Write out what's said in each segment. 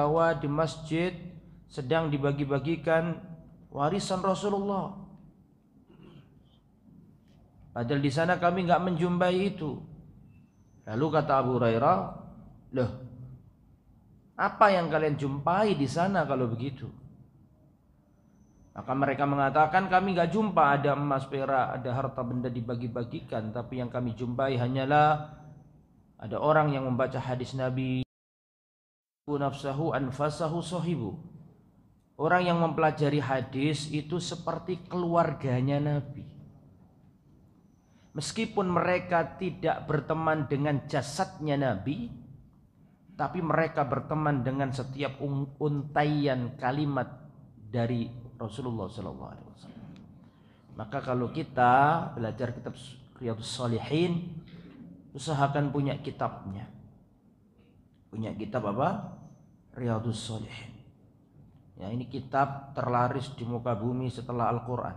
bahwa di masjid sedang dibagi-bagikan warisan Rasulullah. Padahal di sana kami nggak menjumpai itu. Lalu kata Abu Hurairah, loh, apa yang kalian jumpai di sana kalau begitu? Maka mereka mengatakan, kami nggak jumpa ada emas perak, ada harta benda dibagi-bagikan, tapi yang kami jumpai hanyalah ada orang yang membaca hadis Nabi, nafsahu anfasahu sahibu. Orang yang mempelajari hadis itu seperti keluarganya Nabi. Meskipun mereka tidak berteman dengan jasadnya Nabi, tapi mereka berteman dengan setiap untaian kalimat dari Rasulullah SAW. Maka kalau kita belajar kitab Riyadhus Shalihin, usahakan punya kitabnya. Punya kitab apa? Riyadhus Shalihin. Ya, ini kitab terlaris di muka bumi setelah Al-Quran.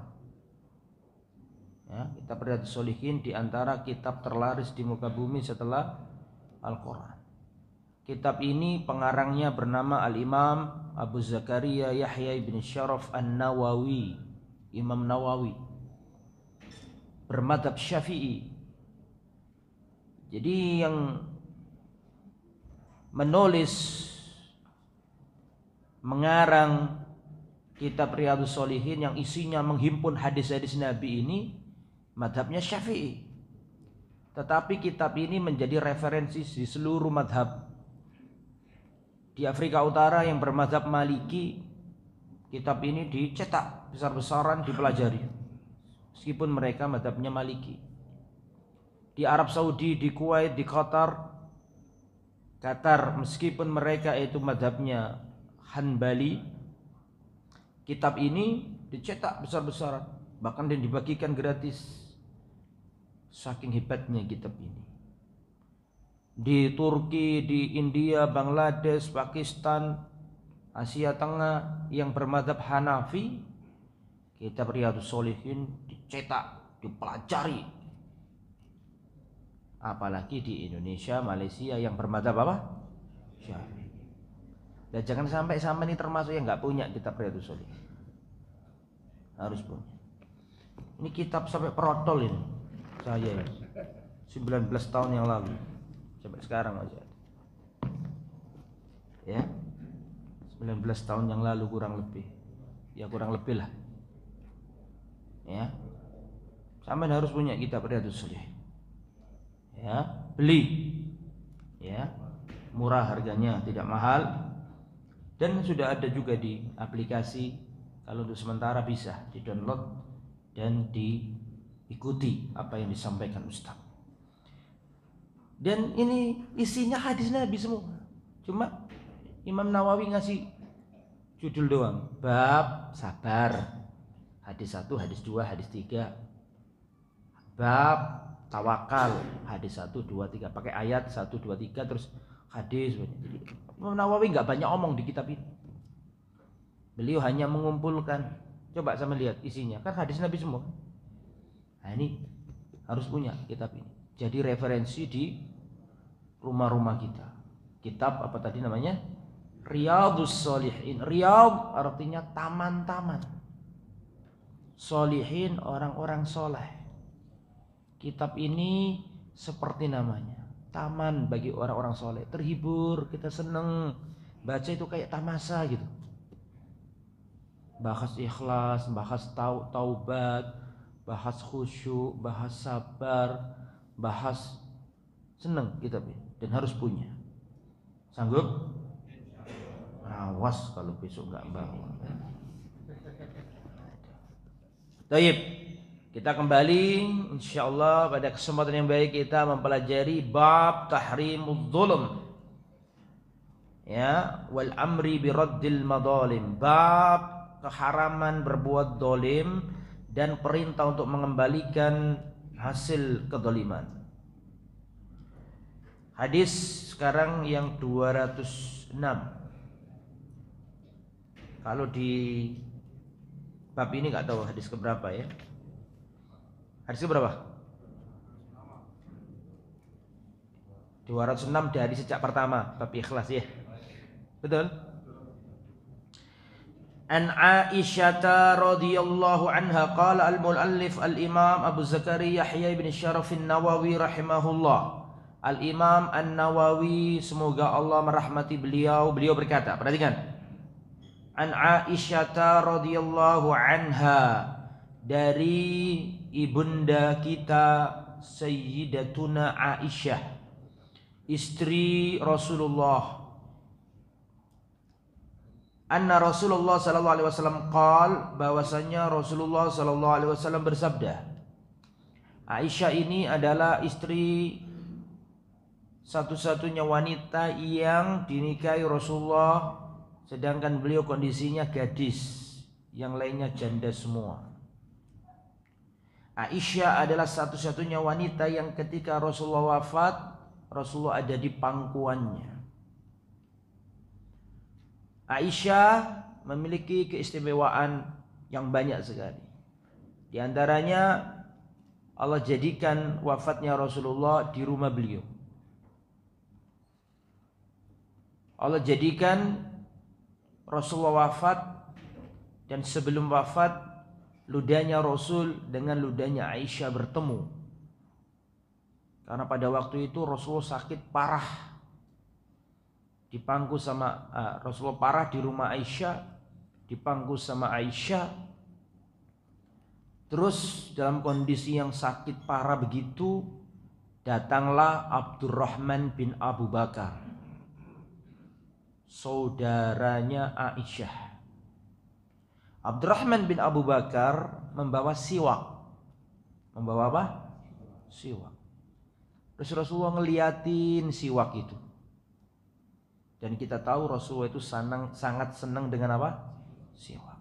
Ya, kitab Riyadhus Shalihin di antara kitab terlaris di muka bumi setelah Al-Quran. Kitab ini pengarangnya bernama Al-Imam Abu Zakaria Yahya ibn Syaraf An-Nawawi, Imam Nawawi, bermadzhab Syafi'i. Jadi yang menulis, mengarang kitab Riyadhus Shalihin yang isinya menghimpun hadis-hadis Nabi ini madzhabnya Syafi'i. Tetapi kitab ini menjadi referensi di seluruh madzhab. Di Afrika Utara yang bermadzhab Maliki, kitab ini dicetak besar-besaran, dipelajari, meskipun mereka madzhabnya Maliki. Di Arab Saudi, di Kuwait, di Qatar, meskipun mereka itu madzhabnya Hanbali, kitab ini dicetak besar-besaran, bahkan dan dibagikan gratis. Saking hebatnya kitab ini. Di Turki, di India, Bangladesh, Pakistan, Asia Tengah yang bermadzhab Hanafi, kitab Riyadhus Shalihin dicetak, dipelajari. Apalagi di Indonesia, Malaysia yang bermadzhab apa? Syafi'i. Dan jangan sampai ini termasuk yang nggak punya kitab Riyadhus Shalihin. Harus punya. Ini kitab sampai protol ini. Saya 19 tahun yang lalu. Sampai sekarang aja. Ya. 19 tahun yang lalu kurang lebih. Ya kurang lebih lah. Ya. Sampai harus punya kitab Riyadhus Shalihin. Ya, beli. Ya. Murah harganya, tidak mahal. Dan sudah ada juga di aplikasi. Kalau untuk sementara bisa di-download dan diikuti apa yang disampaikan Ustaz. Dan ini isinya hadis Nabi semua. Cuma Imam Nawawi ngasih judul doang. Bab sabar. Hadis 1, hadis 2, hadis 3. Bab tawakal. Hadis 1, 2, 3. Pakai ayat 1, 2, 3 terus hadis. Jadi Imam Nawawi nggak banyak omong di kitab ini. Beliau hanya mengumpulkan. Coba sama lihat isinya. Kan hadis Nabi semua. Nah ini harus punya kitab ini. Jadi referensi di rumah-rumah kita. Kitab apa tadi namanya? Riyadhus Shalihin. Riyadh artinya taman-taman. Shalihin orang-orang soleh. Kitab ini seperti namanya, taman bagi orang-orang soleh. Terhibur, kita seneng baca itu kayak tamasa gitu. Bahas ikhlas, bahas taubat, bahas khusyuk, bahas sabar, bahas seneng kitab ini. Dan harus punya. Sanggup? Awas kalau besok nggak bawa. Taib. Kita kembali insyaallah pada kesempatan yang baik kita mempelajari bab tahrimudz zulm. Ya, wal amri biraddil madzalim. Bab keharaman berbuat zalim dan perintah untuk mengembalikan hasil kezaliman. Hadis sekarang yang 206. Kalau di bab ini nggak tahu hadis keberapa ya. Hadis keberapa? 206 dari sejak pertama bab ikhlas ya. Betul? An Aisyah radhiyallahu anha qala al-muallif al-Imam Abu Zakaria Yahya bin Syaraf an-Nawawi rahimahullah. Al-Imam An-Nawawi semoga Allah merahmati beliau berkata, perhatikan. An Aisyah radhiyallahu anha, dari ibunda kita Sayyidatuna Aisyah, istri Rasulullah. Anna Rasulullah sallallahu alaihi wasallam qal, bahwasanya Rasulullah sallallahu alaihi wasallam bersabda. Aisyah ini adalah istri satu-satunya wanita yang dinikahi Rasulullah, sedangkan beliau kondisinya gadis, yang lainnya janda semua. Aisyah adalah satu-satunya wanita yang ketika Rasulullah wafat, Rasulullah ada di pangkuannya. Aisyah memiliki keistimewaan yang banyak sekali. Di antaranya Allah jadikan wafatnya Rasulullah di rumah beliau. Allah jadikan Rasulullah wafat, dan sebelum wafat ludahnya Rasul dengan ludahnya Aisyah bertemu. Karena pada waktu itu Rasulullah sakit parah, dipangku sama Rasulullah parah di rumah Aisyah, dipangku sama Aisyah. Terus dalam kondisi yang sakit parah begitu, datanglah Abdurrahman bin Abu Bakar, saudaranya Aisyah. Abdurrahman bin Abu Bakar membawa siwak. Membawa apa? Siwak. Terus Rasulullah ngeliatin siwak itu. Dan kita tahu Rasulullah itu sangat senang dengan apa? Siwak.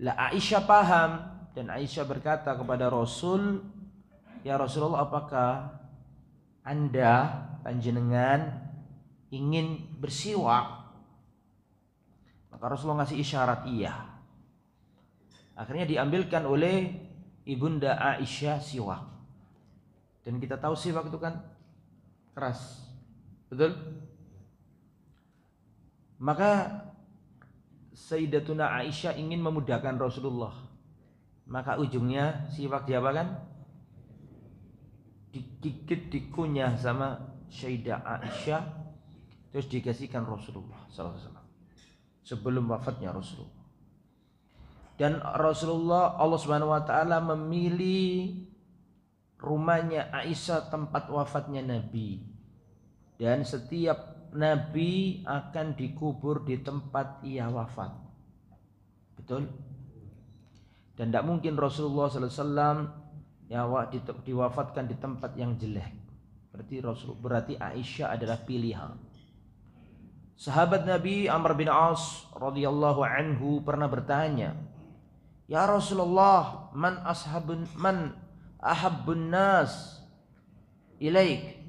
Lah Aisyah paham, dan Aisyah berkata kepada Rasul, ya Rasulullah, apakah Anda panjenengan ingin bersiwak? Maka Rasulullah ngasih isyarat iya. Akhirnya diambilkan oleh ibunda Aisyah siwak. Dan kita tahu siwak itu kan keras, betul? Maka Sayyidatuna Aisyah ingin memudahkan Rasulullah. Maka ujungnya siwak diapakan? Digigit, dikunyah sama Sayyidah Aisyah, terus dikasihkan Rasulullah SAW sebelum wafatnya Rasulullah. Dan Rasulullah, Allah Subhanahu wa taala memilih rumahnya Aisyah tempat wafatnya Nabi. Dan setiap Nabi akan dikubur di tempat ia wafat. Betul? Dan tidak mungkin Rasulullah SAW diwafatkan di tempat yang jelek. Berarti Aisyah adalah pilihan. Sahabat Nabi Amr bin As radhiyallahu anhu pernah bertanya, ya Rasulullah, man ahabbun nas ilaik?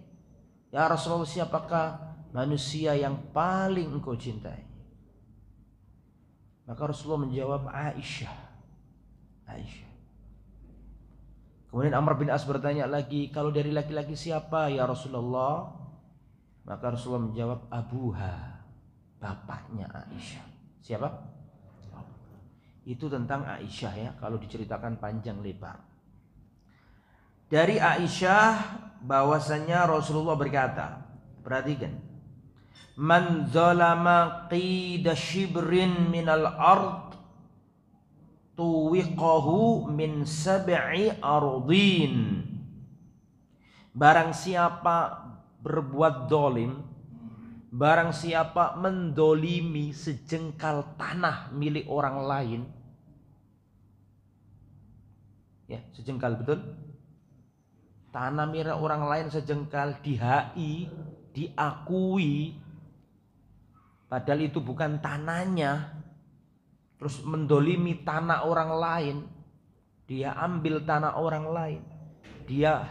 Ya Rasulullah, siapakah manusia yang paling engkau cintai? Maka Rasulullah menjawab, Aisyah. Kemudian Amr bin As bertanya lagi, kalau dari laki-laki siapa ya Rasulullah? Maka Rasulullah menjawab, abuha, bapaknya Aisyah. Siapa? Itu tentang Aisyah ya, kalau diceritakan panjang lebar. Dari Aisyah bahwasanya Rasulullah berkata, perhatikan, man zalama qida shibrin minal ard tuwiqahu min sab'i ardin. Barang siapa berbuat dolim, barang siapa mendolimi sejengkal tanah milik orang lain, ya sejengkal, betul, tanah milik orang lain sejengkal, diakui padahal itu bukan tanahnya, terus mendolimi tanah orang lain, dia ambil tanah orang lain, dia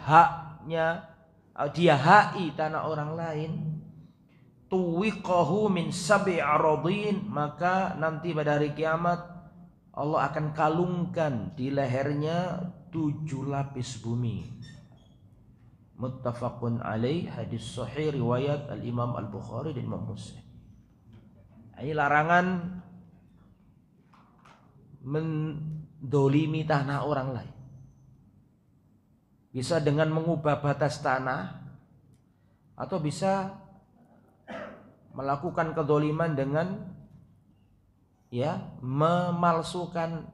haki tanah orang lain, tuwiqahu min sab'i aradin, maka nanti pada hari kiamat Allah akan kalungkan di lehernya 7 lapis bumi. Muttafaqun alaih, hadis sahih riwayat Al-Imam Al-Bukhari dan Imam Muslim. Ini larangan mendolimi tanah orang lain. Bisa dengan mengubah batas tanah, atau bisa melakukan kedoliman dengan memalsukan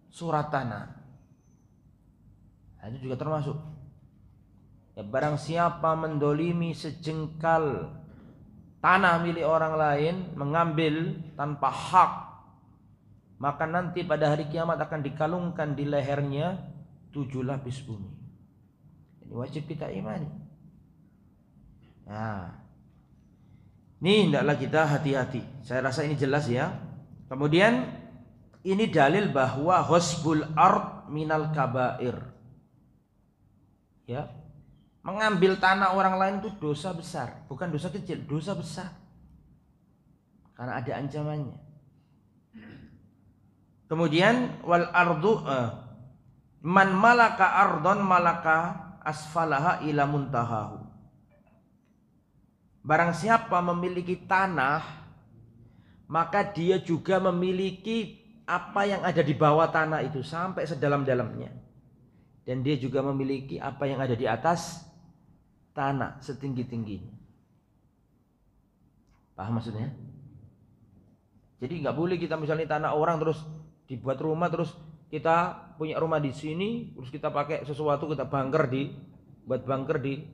surat tanah. Nah, itu juga termasuk. Barang siapa mendolimi sejengkal tanah milik orang lain, mengambil tanpa hak, maka nanti pada hari kiamat akan dikalungkan di lehernya 7 lapis bumi. Ini wajib kita imani. Nah, ini hendaklah kita hati-hati. Saya rasa ini jelas ya. Kemudian ini dalil bahwa hosbul ard minal kabair. Ya, mengambil tanah orang lain itu dosa besar, bukan dosa kecil, dosa besar. Karena ada ancamannya. Kemudian wal ardu man malaka ardon malaka asfalaha ila muntahahu. Barang siapa memiliki tanah, maka dia juga memiliki apa yang ada di bawah tanah itu sampai sedalam-dalamnya. Dan dia juga memiliki apa yang ada di atas tanah setinggi-tingginya. Paham maksudnya? Jadi nggak boleh kita misalnya tanah orang terus dibuat rumah, terus kita punya rumah di sini, terus kita pakai sesuatu, kita buat bunker di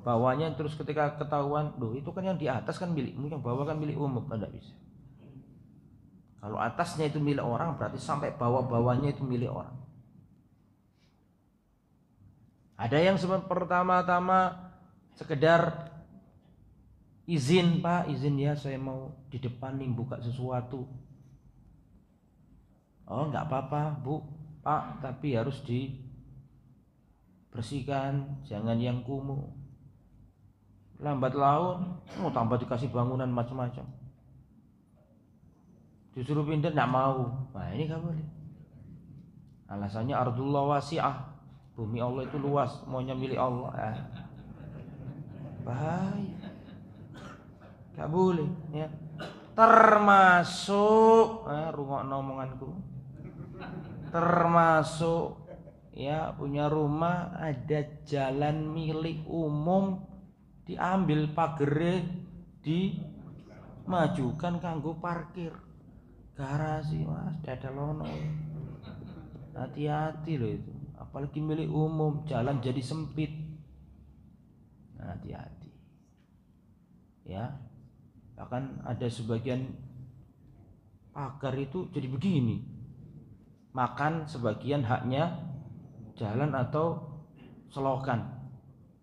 bawahnya, terus ketika ketahuan, loh itu kan yang di atas kan milikmu, yang bawah kan milik umum, kan nggak bisa. Kalau atasnya itu milik orang, berarti sampai bawah-bawahnya itu milik orang. Ada yang pertama-tama sekedar izin, Pak, izin ya, saya mau di depan nih buka sesuatu. Oh nggak apa-apa Bu, Pak, tapi harus dibersihkan, jangan yang kumuh. Lambat laun, tambah dikasih bangunan macam-macam. Disuruh pindah nggak mau. Nah ini nggak boleh. Alasannya ardullah wasi'ah, bumi Allah itu luas, maunya milik Allah. Bahaya. Gak boleh ya. Termasuk rungokno omonganku. Termasuk ya punya rumah ada jalan milik umum, diambil pagere, dimajukan kanggo parkir. Garasi Mas, dadalono. Hati-hati loh itu. Apalagi milik umum, jalan jadi sempit. Hati-hati. Ya. Bahkan ada sebagian pagar itu jadi begini. Makan sebagian haknya jalan atau selokan.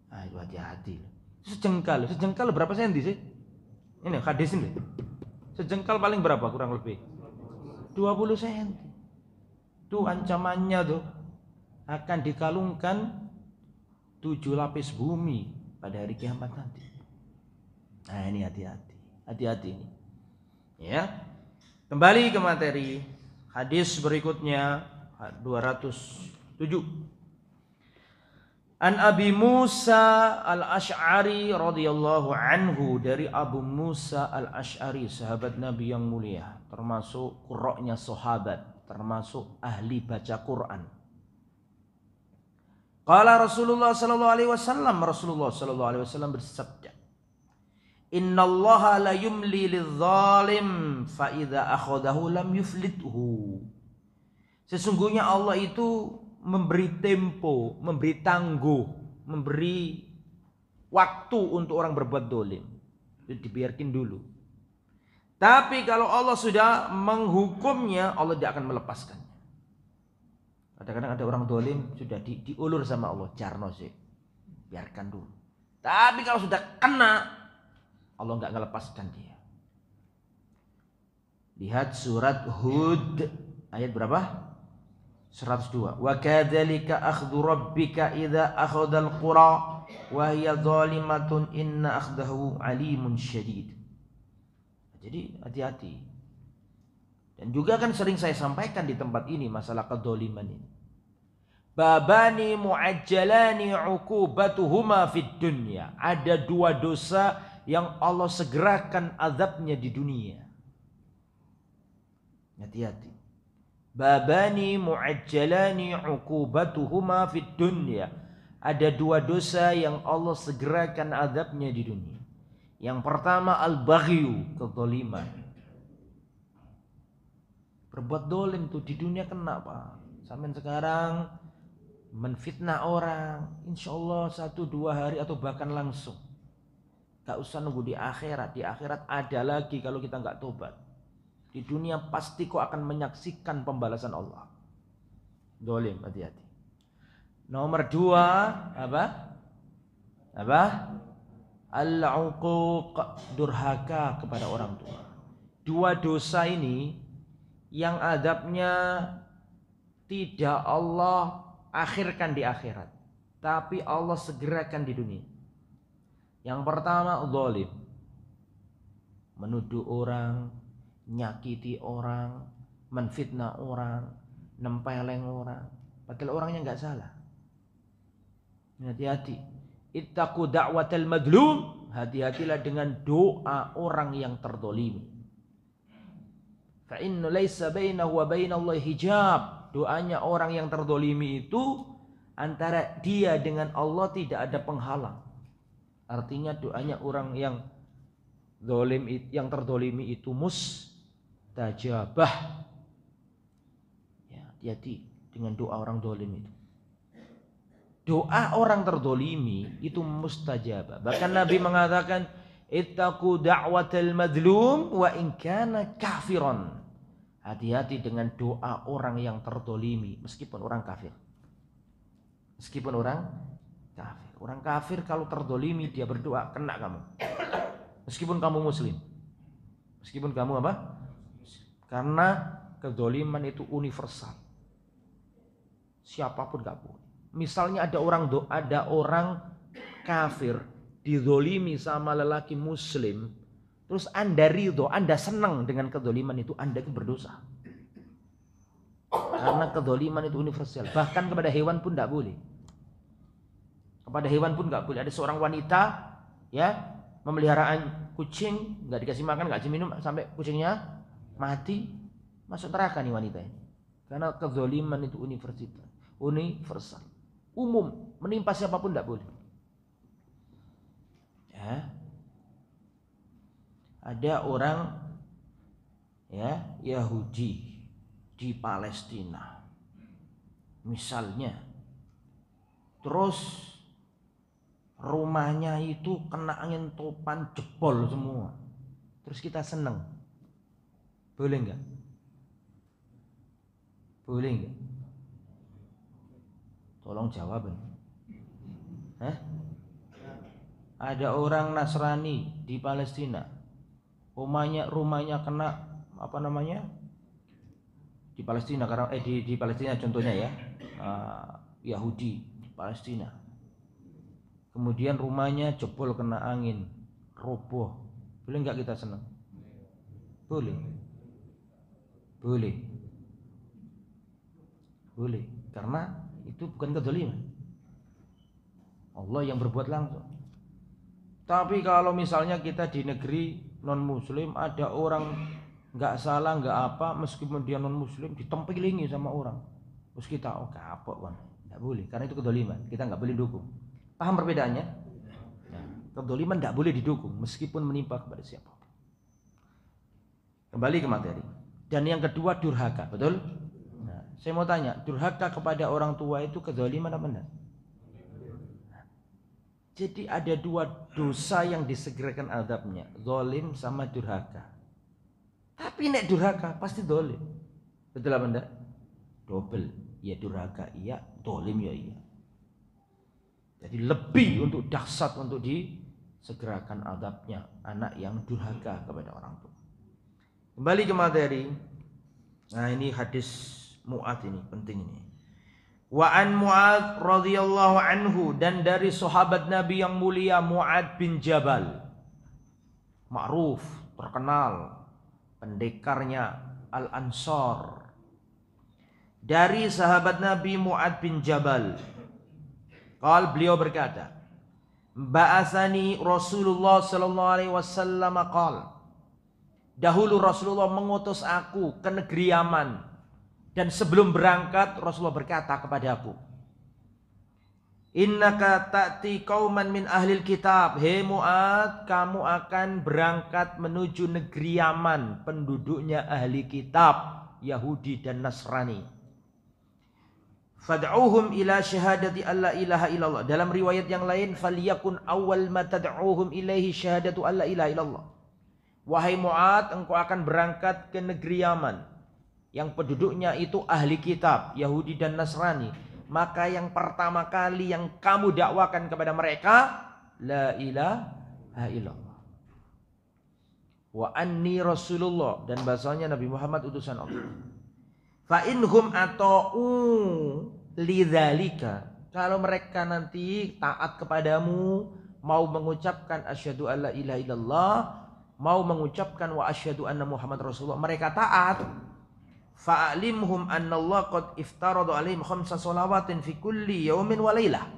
Nah, itu hati-hati. Sejengkal berapa senti sih? Ini hadis ini. Sejengkal paling berapa kurang lebih? 20 senti. Itu ancamannya tuh. Akan dikalungkan 7 lapis bumi pada hari kiamat nanti. Nah ini hati-hati ini. Ya. Kembali ke materi hadis berikutnya 207. An Abi Musa al-Ash'ari radhiyallahu anhu, dari Abu Musa al-Ash'ari, sahabat Nabi yang mulia, termasuk qurra'nya sahabat, termasuk ahli baca Quran. Qala Rasulullah sallallahu alaihi wasallam, Rasulullah sallallahu alaihi wasallam bersabda, "Innallaha la yumli lidh-dhalim fa idza akhadahu lam yuflithu." Sesungguhnya Allah itu memberi tempo, memberi tangguh, memberi waktu untuk orang berbuat dolim. Itu dibiarkan dulu. Tapi kalau Allah sudah menghukumnya, Allah tidak akan melepaskannya. Kadang-kadang ada orang dolim sudah diulur sama Allah, jarno sih, biarkan dulu. Tapi kalau sudah kena, Allah nggak melepaskan dia. Lihat surat Hud ayat berapa? 102. Wa kadzalika akhdhu rabbika idza akhadhal qura wa hiya zalimatun inna akhdahu alimun syadid. Jadi hati-hati. Dan juga kan sering saya sampaikan di tempat ini masalah kedzaliman ini. Babani muajjalani uqubatuhuma fid dunya. Ada 2 dosa yang Allah segerakan azabnya di dunia. Hati-hati. babani mu'ajjalani 'uqubatuhuma fid dunya. Ada dua dosa yang Allah segerakan azabnya di dunia. Yang pertama al-baghyu, kezaliman. Berbuat dolim tuh di dunia kena Pak. Sampai sekarang menfitnah orang, insya Allah 1-2 hari atau bahkan langsung. Gak usah nunggu di akhirat. Di akhirat ada lagi kalau kita gak tobat. Di dunia pasti kau akan menyaksikan pembalasan Allah. Dolim, hati-hati. Nomor 2 apa? Al-uquq, durhaka kepada orang tua. Dua dosa ini yang adabnya tidak Allah akhirkan di akhirat, tapi Allah segerakan di dunia. Yang pertama zalim, menuduh orang, nyakiti orang, menfitnah orang, nempeleng orang, padahal orangnya nggak salah. Hati-hati. Ittaqu da'watal madlum, hati-hatilah dengan doa orang yang terdolimi. Fa inna laisa bainahu wa bainallahi hijab. Doanya orang yang terdolimi itu antara dia dengan Allah tidak ada penghalang. Artinya doanya orang yang zalim, yang terdolimi itu mustajabah. Ya, hati-hati dengan doa orang zalim itu. Doa orang terdolimi itu mustajabah. Bahkan Nabi mengatakan, ittaqu da'watal madlum wa in kana kafiran. Hati-hati dengan doa orang yang terdolimi meskipun orang kafir. Meskipun orang kafir. Orang kafir kalau terdolimi dia berdoa kena kamu. Meskipun kamu muslim. Meskipun kamu apa? Karena kedoliman itu universal. Siapapun gak boleh. Misalnya ada orang kafir dizolimi sama lelaki muslim, terus Anda ridho, Anda senang dengan kedoliman itu, Anda itu berdosa. Karena kedoliman itu universal. Bahkan kepada hewan pun tidak boleh. Kepada hewan pun nggak boleh. Ada seorang wanita ya memeliharaan kucing, nggak dikasih makan, nggak dikasih minum sampai kucingnya mati, masuk neraka nih wanita ini. Karena kedoliman itu universal. Umum, menimpa siapapun tidak boleh. Ya. Ada orang ya Yahudi di Palestina misalnya, terus rumahnya itu kena angin topan, jebol semua, terus kita seneng, boleh nggak? Boleh nggak? Tolong jawab. Ada orang Nasrani di Palestina, rumahnya kena apa namanya? Di Palestina karena di Palestina contohnya ya, Yahudi di Palestina. Kemudian rumahnya jebol kena angin, roboh. Boleh nggak kita senang? Boleh. Boleh. Boleh. Karena itu bukan kedzaliman. Allah yang berbuat langsung. Tapi kalau misalnya kita di negeri non muslim, ada orang nggak salah nggak apa, meskipun dia non muslim ditempelingi sama orang, terus kita kapok bang, nggak boleh, karena itu kedzaliman, kita nggak boleh dukung. Paham perbedaannya? Nah, kedzaliman nggak boleh didukung meskipun menimpa kepada siapa. Kembali ke materi. Dan yang kedua durhaka, betul? Saya mau tanya, durhaka kepada orang tua itu kedzaliman apa enggak? Jadi ada dua dosa yang disegerakan azabnya, zalim sama durhaka. Tapi nek durhaka pasti zalim. Betul apa enggak? Double. Ya durhaka iya, zalim ya iya. Jadi lebih untuk dahsyat untuk disegerakan azabnya anak yang durhaka kepada orang tua. Kembali ke materi. Nah, ini hadis Mu'adz ini penting ini. Wa an Mu'adz radhiyallahu anhu, dan dari sahabat Nabi yang mulia Mu'adz bin Jabal, ma'ruf, terkenal, pendekarnya Al-Ansar. Dari sahabat Nabi Mu'adz bin Jabal, beliau berkata, ba'atsani Rasulullah sallallahu alaihi wasallam dahulu Rasulullah mengutus aku ke negeri Yaman Dan sebelum berangkat Rasulullah berkata kepadaku, innaka ta'ti qauman min ahlil kitab. Hei Mu'ad, kamu akan berangkat menuju negeri Yaman, penduduknya ahli kitab, Yahudi dan Nasrani. Fad'uhum ila syahadati alla ilaha illallah. Dalam riwayat yang lain, falyakun awal ma tad'uhum ilaihi syahadatu alla ilaha illallah. Wahai Mu'ad, engkau akan berangkat ke negeri Yaman yang penduduknya itu ahli kitab, Yahudi dan Nasrani. Maka yang pertama kali yang kamu dakwakan kepada mereka, la ilaha illallah wa anni rasulullah, dan bahasanya Nabi Muhammad utusan Allah. Fa inhum ata'u lidzalika, kalau mereka nanti taat kepadamu, mau mengucapkan asyhadu alla ilaha illallah, mau mengucapkan wa asyhadu anna Muhammad rasulullah, mereka taat, fa'alimhum annallaha qad iftarada alaihim khamsa shalawatin fi kulli yaumin wa lailah.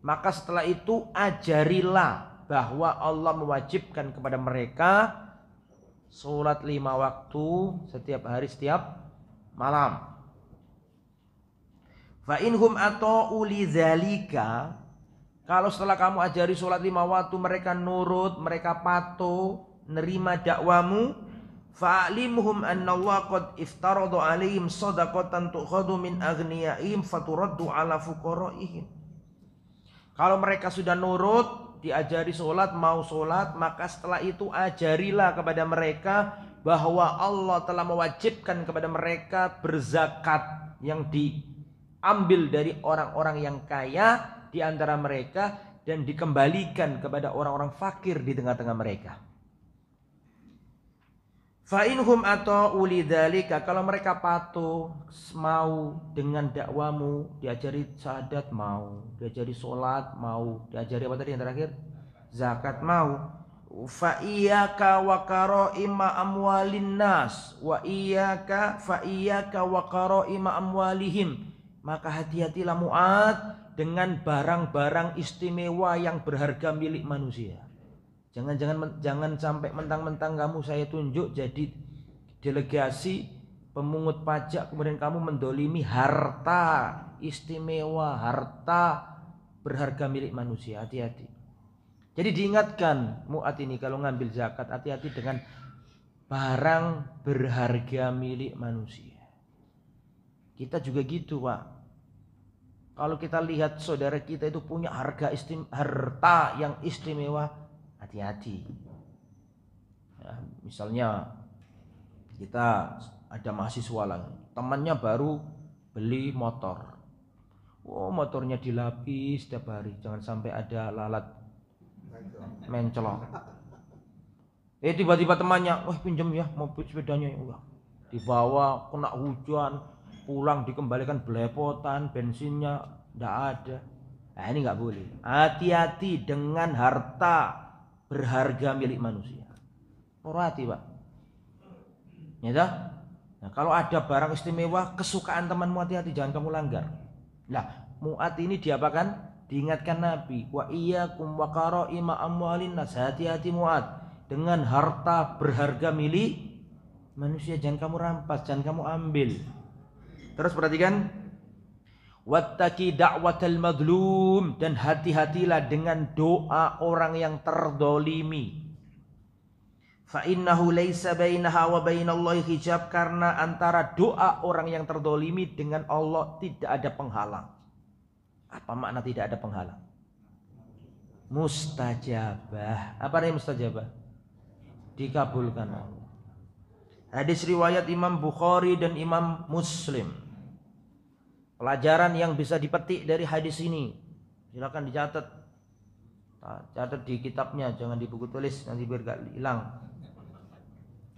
Maka setelah itu ajarilah bahwa Allah mewajibkan kepada mereka salat 5 waktu setiap hari setiap malam. Fa inhum ata'u lidzalika, kalau setelah kamu ajari salat 5 waktu mereka nurut, mereka patuh nerima dakwamu, fa'alimhum annallaha qad iftarada 'alaihim shadaqatan tu'khadhu min aghniyaihim faturaddu 'ala fuqaraihim. Kalau mereka sudah nurut, diajari sholat, mau sholat, maka setelah itu ajarilah kepada mereka bahwa Allah telah mewajibkan kepada mereka berzakat yang diambil dari orang-orang yang kaya di antara mereka dan dikembalikan kepada orang-orang fakir di tengah-tengah mereka. Fa inhum ata'u lidzalika, kalau mereka patuh, mau dengan dakwamu, diajari syahadat mau, diajari sholat mau, diajari apa tadi yang terakhir? Zakat mau. Fa iyyaka wa qara'ima amwalin nas wa iyyaka fa iyyaka wa qara'ima amwalihim. Maka hati-hatilah Mu'ad dengan barang-barang istimewa yang berharga milik manusia. Jangan sampai mentang-mentang kamu saya tunjuk jadi delegasi pemungut pajak, kemudian kamu mendolimi harta istimewa, harta berharga milik manusia. Hati-hati. Jadi diingatkan Mu'ad ini kalau ngambil zakat, hati-hati dengan barang berharga milik manusia. Kita juga gitu, Pak. Kalau kita lihat saudara kita itu punya harta yang istimewa, hati-hati. Ya, misalnya kita ada mahasiswa lagi, temannya baru beli motor. Oh, motornya dilapis setiap hari, jangan sampai ada lalat mencolok. Tiba-tiba temannya, wah pinjam ya mobil sepedanya, ya. Dibawa kena hujan, pulang dikembalikan belepotan, bensinnya tidak ada. Nah, ini nggak boleh. Hati-hati dengan harta berharga milik manusia. Hormati, Pak. Ya dah? Nah, kalau ada barang istimewa kesukaan temanmu, hati-hati, jangan kamu langgar. Nah, Mu'ad ini diapakan? Diingatkan Nabi, wa iyyakum wa qara'ima amwalin nas. Hati-hati Mu'ad dengan harta berharga milik manusia, jangan kamu rampas, jangan kamu ambil. Terus perhatikan, wattaqi da'watal madlum, dan hati-hatilah dengan doa orang yang terdolimi. Fa innahu laisa bainaha wa bainallahi hijab, karena antara doa orang yang terdolimi dengan Allah tidak ada penghalang. Apa makna tidak ada penghalang? Mustajabah. Apa artinya mustajabah? Dikabulkan Allah. Hadis riwayat Imam Bukhari dan Imam Muslim. Pelajaran yang bisa dipetik dari hadis ini, silakan dicatat. Catat di kitabnya, jangan di buku tulis, nanti biar gak hilang.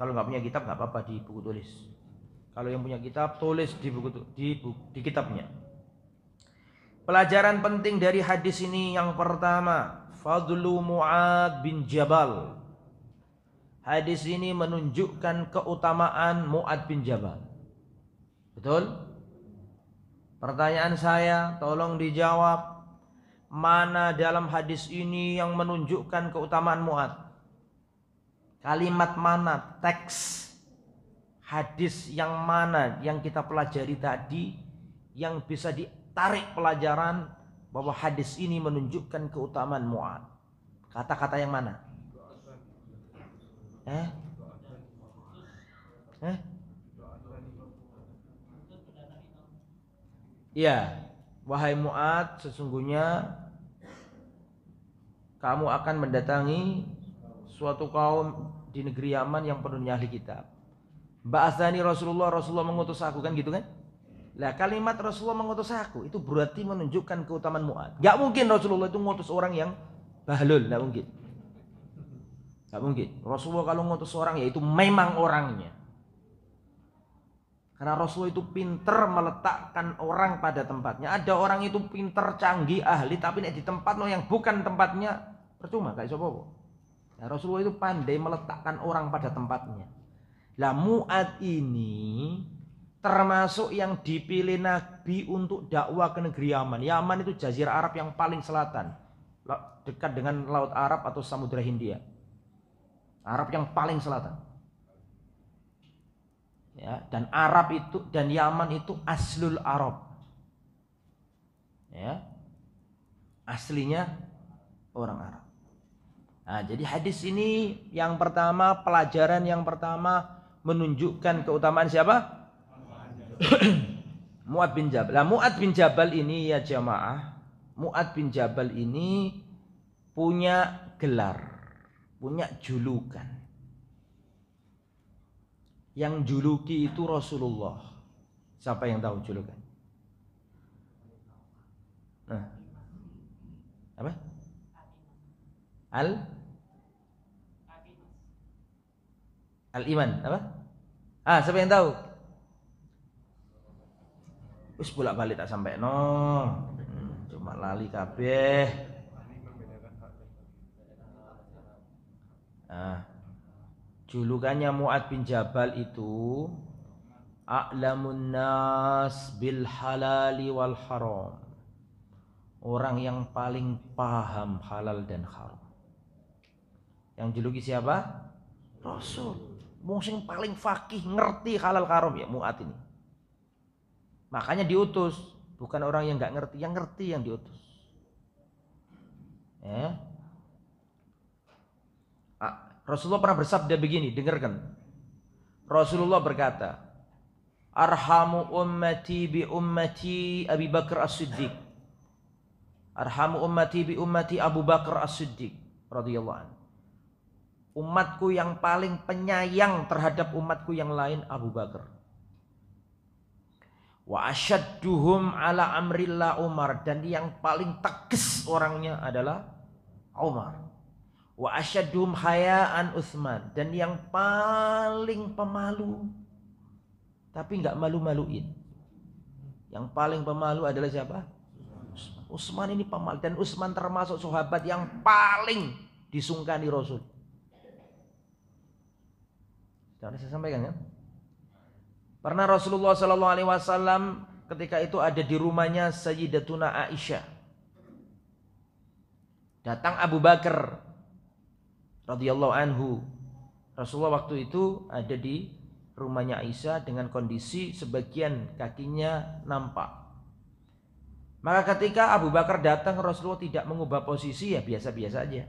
Kalau nggak punya kitab nggak apa-apa di buku tulis. Kalau yang punya kitab, tulis di kitabnya. Pelajaran penting dari hadis ini yang pertama, fadlu Mu'ad bin Jabal. Hadis ini menunjukkan keutamaan Mu'ad bin Jabal. Betul? Pertanyaan saya, tolong dijawab. Mana dalam hadis ini yang menunjukkan keutamaan Mu'ad? Kalimat mana? Teks hadis yang mana yang kita pelajari tadi yang bisa ditarik pelajaran bahwa hadis ini menunjukkan keutamaan Mu'ad? Kata-kata yang mana? Ya, wahai Mu'ad, sesungguhnya kamu akan mendatangi suatu kaum di negeri Yaman yang penuh ahli kitab. Ba'atsani Rasulullah mengutus aku, kan gitu kan? Lah kalimat Rasulullah mengutus aku itu berarti menunjukkan keutamaan Mu'ad. Gak mungkin Rasulullah itu mengutus orang yang bahlul, gak mungkin. Gak mungkin. Rasulullah kalau mengutus orang ya itu memang orangnya. Karena Rasulullah itu pinter meletakkan orang pada tempatnya. Ada orang itu pinter, canggih, ahli, tapi di tempat yang bukan tempatnya percuma, kayak sopo. Nah, Rasulullah itu pandai meletakkan orang pada tempatnya. Lah Mu'ad ini termasuk yang dipilih Nabi untuk dakwah ke negeri Yaman. Yaman itu jazirah Arab yang paling selatan, dekat dengan Laut Arab atau Samudra Hindia. Arab yang paling selatan. Ya, dan Arab itu dan Yaman itu aslul Arab. Ya. Aslinya orang Arab. Nah, jadi hadis ini yang pertama, pelajaran yang pertama menunjukkan keutamaan siapa? Mu'ad bin Jabal. Nah, Mu'ad bin Jabal ini ya jamaah, Mu'ad bin Jabal ini punya gelar, punya julukan. Yang juluki itu Rasulullah. Siapa yang tahu julukan? Nah. Apa? Al-Iman. Apa? Siapa yang tahu? Wis bolak-balik tak sampai no. Cuma lali kabeh. Julukannya Mu'ad bin Jabal itu a'lamun nas bil halali wal haram. Orang yang paling paham halal dan haram. Yang juluki siapa? Rasul. Mungkin paling fakih, ngerti halal haram ya Mu'ad ini. Makanya diutus, bukan orang yang nggak ngerti, yang ngerti yang diutus. Ya. Rasulullah pernah bersabda begini, dengarkan. Rasulullah berkata, "Arhamu ummati bi ummati Abi Bakar As-Siddiq." Arhamu ummati bi ummati Abu Bakar As-Siddiq radhiyallahu anhu. Umatku yang paling penyayang terhadap umatku yang lain Abu Bakar. Wa asyadduhum ala amrillah Umar, dan yang paling tegas orangnya adalah Umar. Wa asyadduhum hayaan Utsman, dan yang paling pemalu tapi enggak malu-maluin. Yang paling pemalu adalah siapa? Utsman ini pemalu, dan Utsman termasuk sahabat yang paling disungkani Rasul. Sudah saya sampaikan kan? Pernah Rasulullah SAW ketika itu ada di rumahnya Sayyidatuna Aisyah. Datang Abu Bakar radhiyallahu anhu. Rasulullah waktu itu ada di rumahnya Aisyah dengan kondisi sebagian kakinya nampak. Maka ketika Abu Bakar datang, Rasulullah tidak mengubah posisi, ya biasa-biasa aja.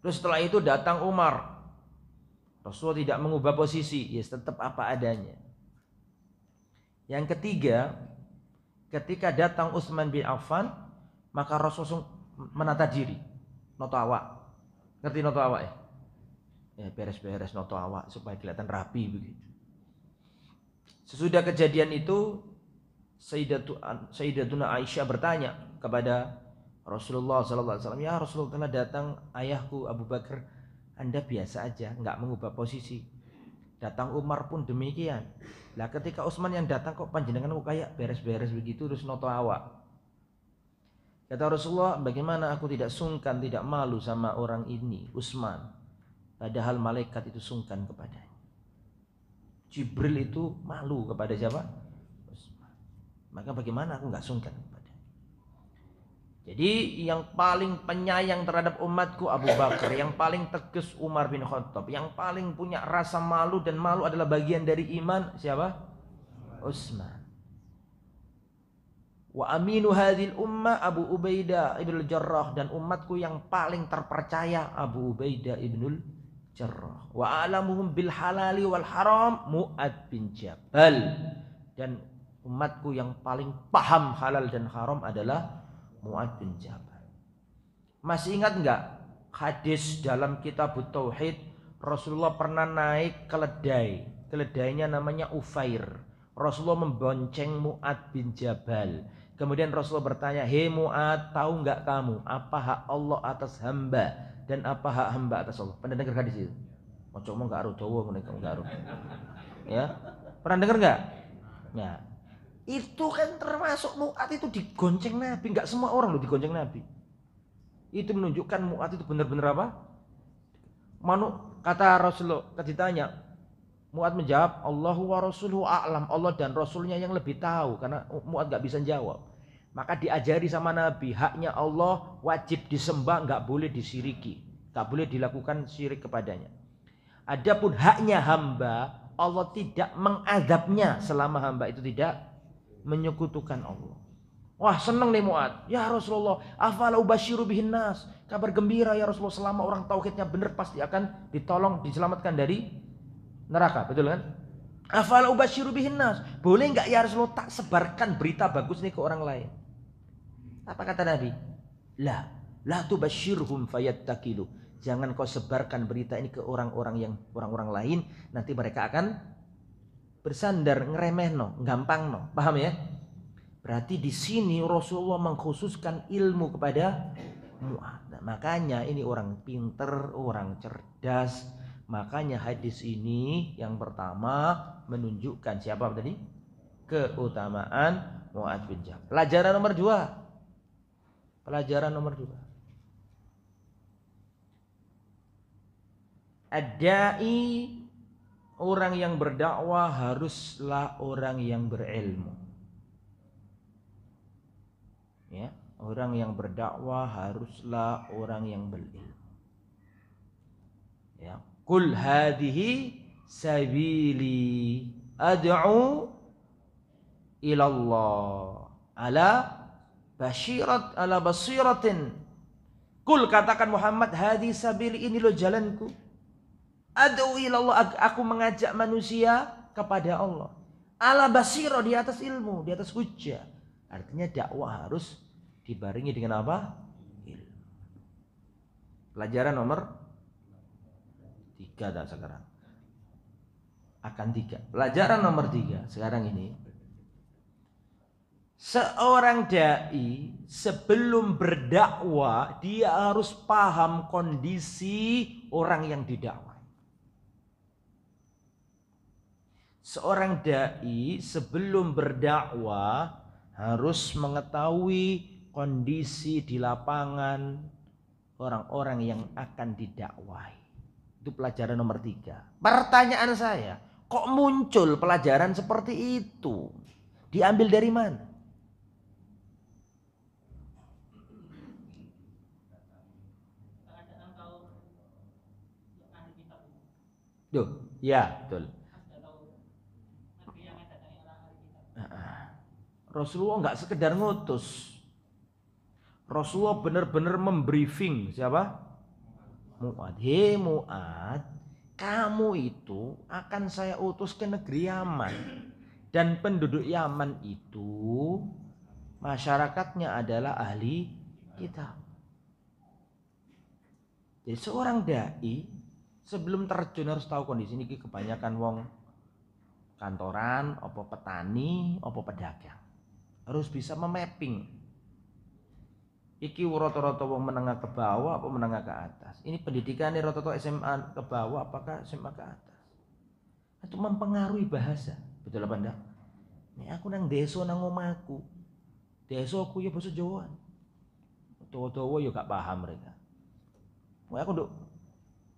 Terus setelah itu datang Umar. Rasulullah tidak mengubah posisi, ya tetap apa adanya. Yang ketiga, ketika datang Utsman bin Affan, maka Rasulullah menata diri, noto awak. Ngerti noto awak ya? Ya beres-beres noto awak supaya kelihatan rapi begitu. Sesudah kejadian itu, Sayyidatuna Aisyah bertanya kepada Rasulullah SAW, "Ya Rasulullah, telah datang ayahku Abu Bakar, Anda biasa aja, nggak mengubah posisi. Datang Umar pun demikian. Lah ketika Utsman yang datang kok panjenengan kayak beres-beres begitu terus noto awak." Kata Rasulullah, "Bagaimana aku tidak sungkan, tidak malu sama orang ini, Utsman. Padahal malaikat itu sungkan kepadanya." Jibril itu malu kepada siapa? Utsman. Maka bagaimana aku nggak sungkan kepadanya? Jadi yang paling penyayang terhadap umatku Abu Bakar, yang paling tegas Umar bin Khattab, yang paling punya rasa malu dan malu adalah bagian dari iman siapa? Utsman. Wa aminu hadhil ummah Abu Ubaidah ibnul Jarrah, dan umatku yang paling terpercaya Abu Ubaidah ibnul Jarrah. Wa alamuhum bil halali wal haram Mu'ad bin Jabal, dan umatku yang paling paham halal dan haram adalah Mu'ad bin Jabal. Masih ingat enggak hadis dalam kitab Tauhid, Rasulullah pernah naik keledai. Keledainya namanya Ufair. Rasulullah membonceng Mu'ad bin Jabal. Kemudian Rasulullah bertanya, "Hei Mu'ad, tahu enggak kamu apa hak Allah atas hamba dan apa hak hamba atas Allah?" Pernah dengar hadis itu? Ojo ngomong enggak aru dawa ngene enggak aru. Ya. Pernah dengar enggak? Ya. Itu kan termasuk Mu'ad itu digonceng Nabi. Enggak semua orang loh digonceng Nabi. Itu menunjukkan Mu'ad itu benar-benar apa? Kata Rasulullah ditanya, Mu'ad menjawab, Allahu wa rasuluhu a'lam. Allah dan Rasulnya yang lebih tahu. Karena Mu'ad gak bisa jawab. Maka diajari sama Nabi, haknya Allah wajib disembah, gak boleh disiriki. Gak boleh dilakukan syirik kepadanya. Adapun haknya hamba, Allah tidak mengadabnya selama hamba itu tidak menyekutukan Allah. Wah, seneng nih Mu'ad. Ya Rasulullah, afala ubasyiru bihin nas. Kabar gembira ya Rasulullah, selama orang tauhidnya benar pasti akan ditolong, diselamatkan dari neraka, betul kan? Afala ubasyiru bihin nas. Boleh enggak ya Rasulullah tak sebarkan berita bagus nih ke orang lain? Apa kata Nabi? La tubasyirhum fayattakilu. Jangan kau sebarkan berita ini ke orang-orang lain, nanti mereka akan bersandar, ngeremehno, gampangno. Paham ya? Berarti di sini Rasulullah mengkhususkan ilmu kepada Mu'ad. Nah, makanya ini orang pinter, orang cerdas. Makanya hadis ini yang pertama menunjukkan siapa tadi? Keutamaan Mu'ad bin Jabal. Pelajaran nomor 2. Pelajaran nomor 2. Ad-da'i, orang yang berdakwah haruslah orang yang berilmu. Ya, orang yang berdakwah haruslah orang yang berilmu. Ya, qul hadhihi sabili ad'u ila Allah ala basiratin. Qul, katakan Muhammad, hadhihi sabili, ini loh jalanku. Ad'u ila Allah, aku mengajak manusia kepada Allah. Ala basirah, di atas ilmu, di atas hujjah. Artinya dakwah harus dibarengi dengan apa? Ilmu. Pelajaran nomor 3 dah sekarang. Akan 3. Pelajaran nomor 3 sekarang ini. Seorang dai sebelum berdakwah dia harus paham kondisi orang yang didakwai. Seorang dai sebelum berdakwah harus mengetahui kondisi di lapangan orang-orang yang akan didakwai. Itu pelajaran nomor 3. Pertanyaan saya, kok muncul pelajaran seperti itu? Diambil dari mana? Duh, ya betul. Rasulullah nggak sekedar ngutus. Rasulullah benar-benar membriefing siapa? Mu'ad. Hei Mu'ad, kamu itu akan saya utus ke negeri Yaman. Dan penduduk Yaman itu masyarakatnya adalah ahli kitab. Jadi seorang dai sebelum terjun harus tahu kondisi ini, kebanyakan wong kantoran, opo petani, opo pedagang. Harus bisa memapping. Iki rata-rata wong menengah ke bawah apa menengah ke atas. Ini pendidikannya rata-rata SMA ke bawah apakah SMA ke atas. Itu mempengaruhi bahasa. Betul apa enggak? Ini aku nang desa nang omahku. Desaku ya basa Jawa. Dawa-dawa ya gak paham mereka. Wah, aku nduk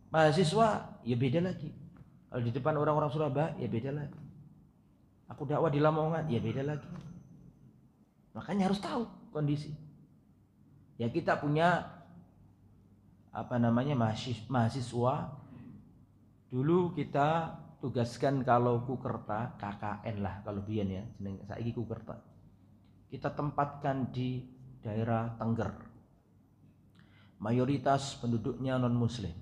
mahasiswa ya beda lagi. Kalau di depan orang-orang Surabaya ya beda lagi. Aku dakwah di Lamongan ya beda lagi. Makanya harus tahu kondisi. Ya kita punya mahasiswa. Dulu kita tugaskan kalau Kukerta, KKN lah kalau biyen ya, jeneng saiki Kukerta. Kita tempatkan di daerah Tengger. Mayoritas penduduknya non muslim.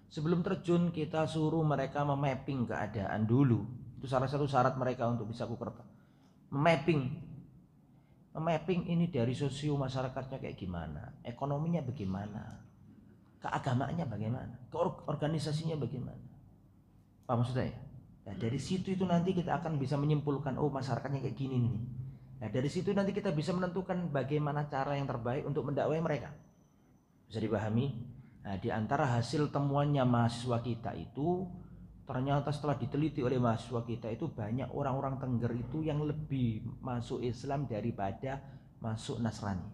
Sebelum terjun kita suruh mereka memapping keadaan dulu. Itu salah satu syarat mereka untuk bisa Kukerta. Memapping ini dari sosio masyarakatnya kayak gimana, ekonominya bagaimana, keagamaannya bagaimana, organisasinya bagaimana. Apa maksudnya ya? Nah, dari situ itu nanti kita akan bisa menyimpulkan, oh masyarakatnya kayak gini nih. Nah dari situ nanti kita bisa menentukan bagaimana cara yang terbaik untuk mendakwai mereka. Bisa dipahami? Nah di antara hasil temuannya mahasiswa kita itu, ternyata setelah diteliti oleh mahasiswa kita itu banyak orang-orang Tengger itu yang lebih masuk Islam daripada masuk Nasrani.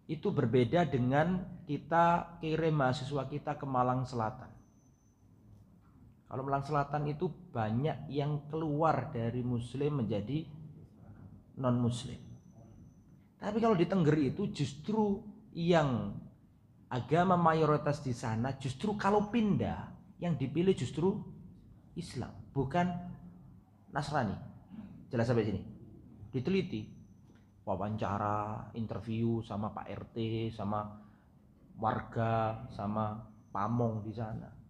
Itu berbeda dengan kita kirim mahasiswa kita ke Malang Selatan. Kalau Malang Selatan itu banyak yang keluar dari muslim menjadi non muslim. Tapi kalau di Tengger itu justru yang agama mayoritas di sana justru kalau pindah yang dipilih justru Islam, bukan Nasrani. Jelas sampai sini? Diteliti. Wawancara, interview sama Pak RT, sama warga, sama pamong di sana.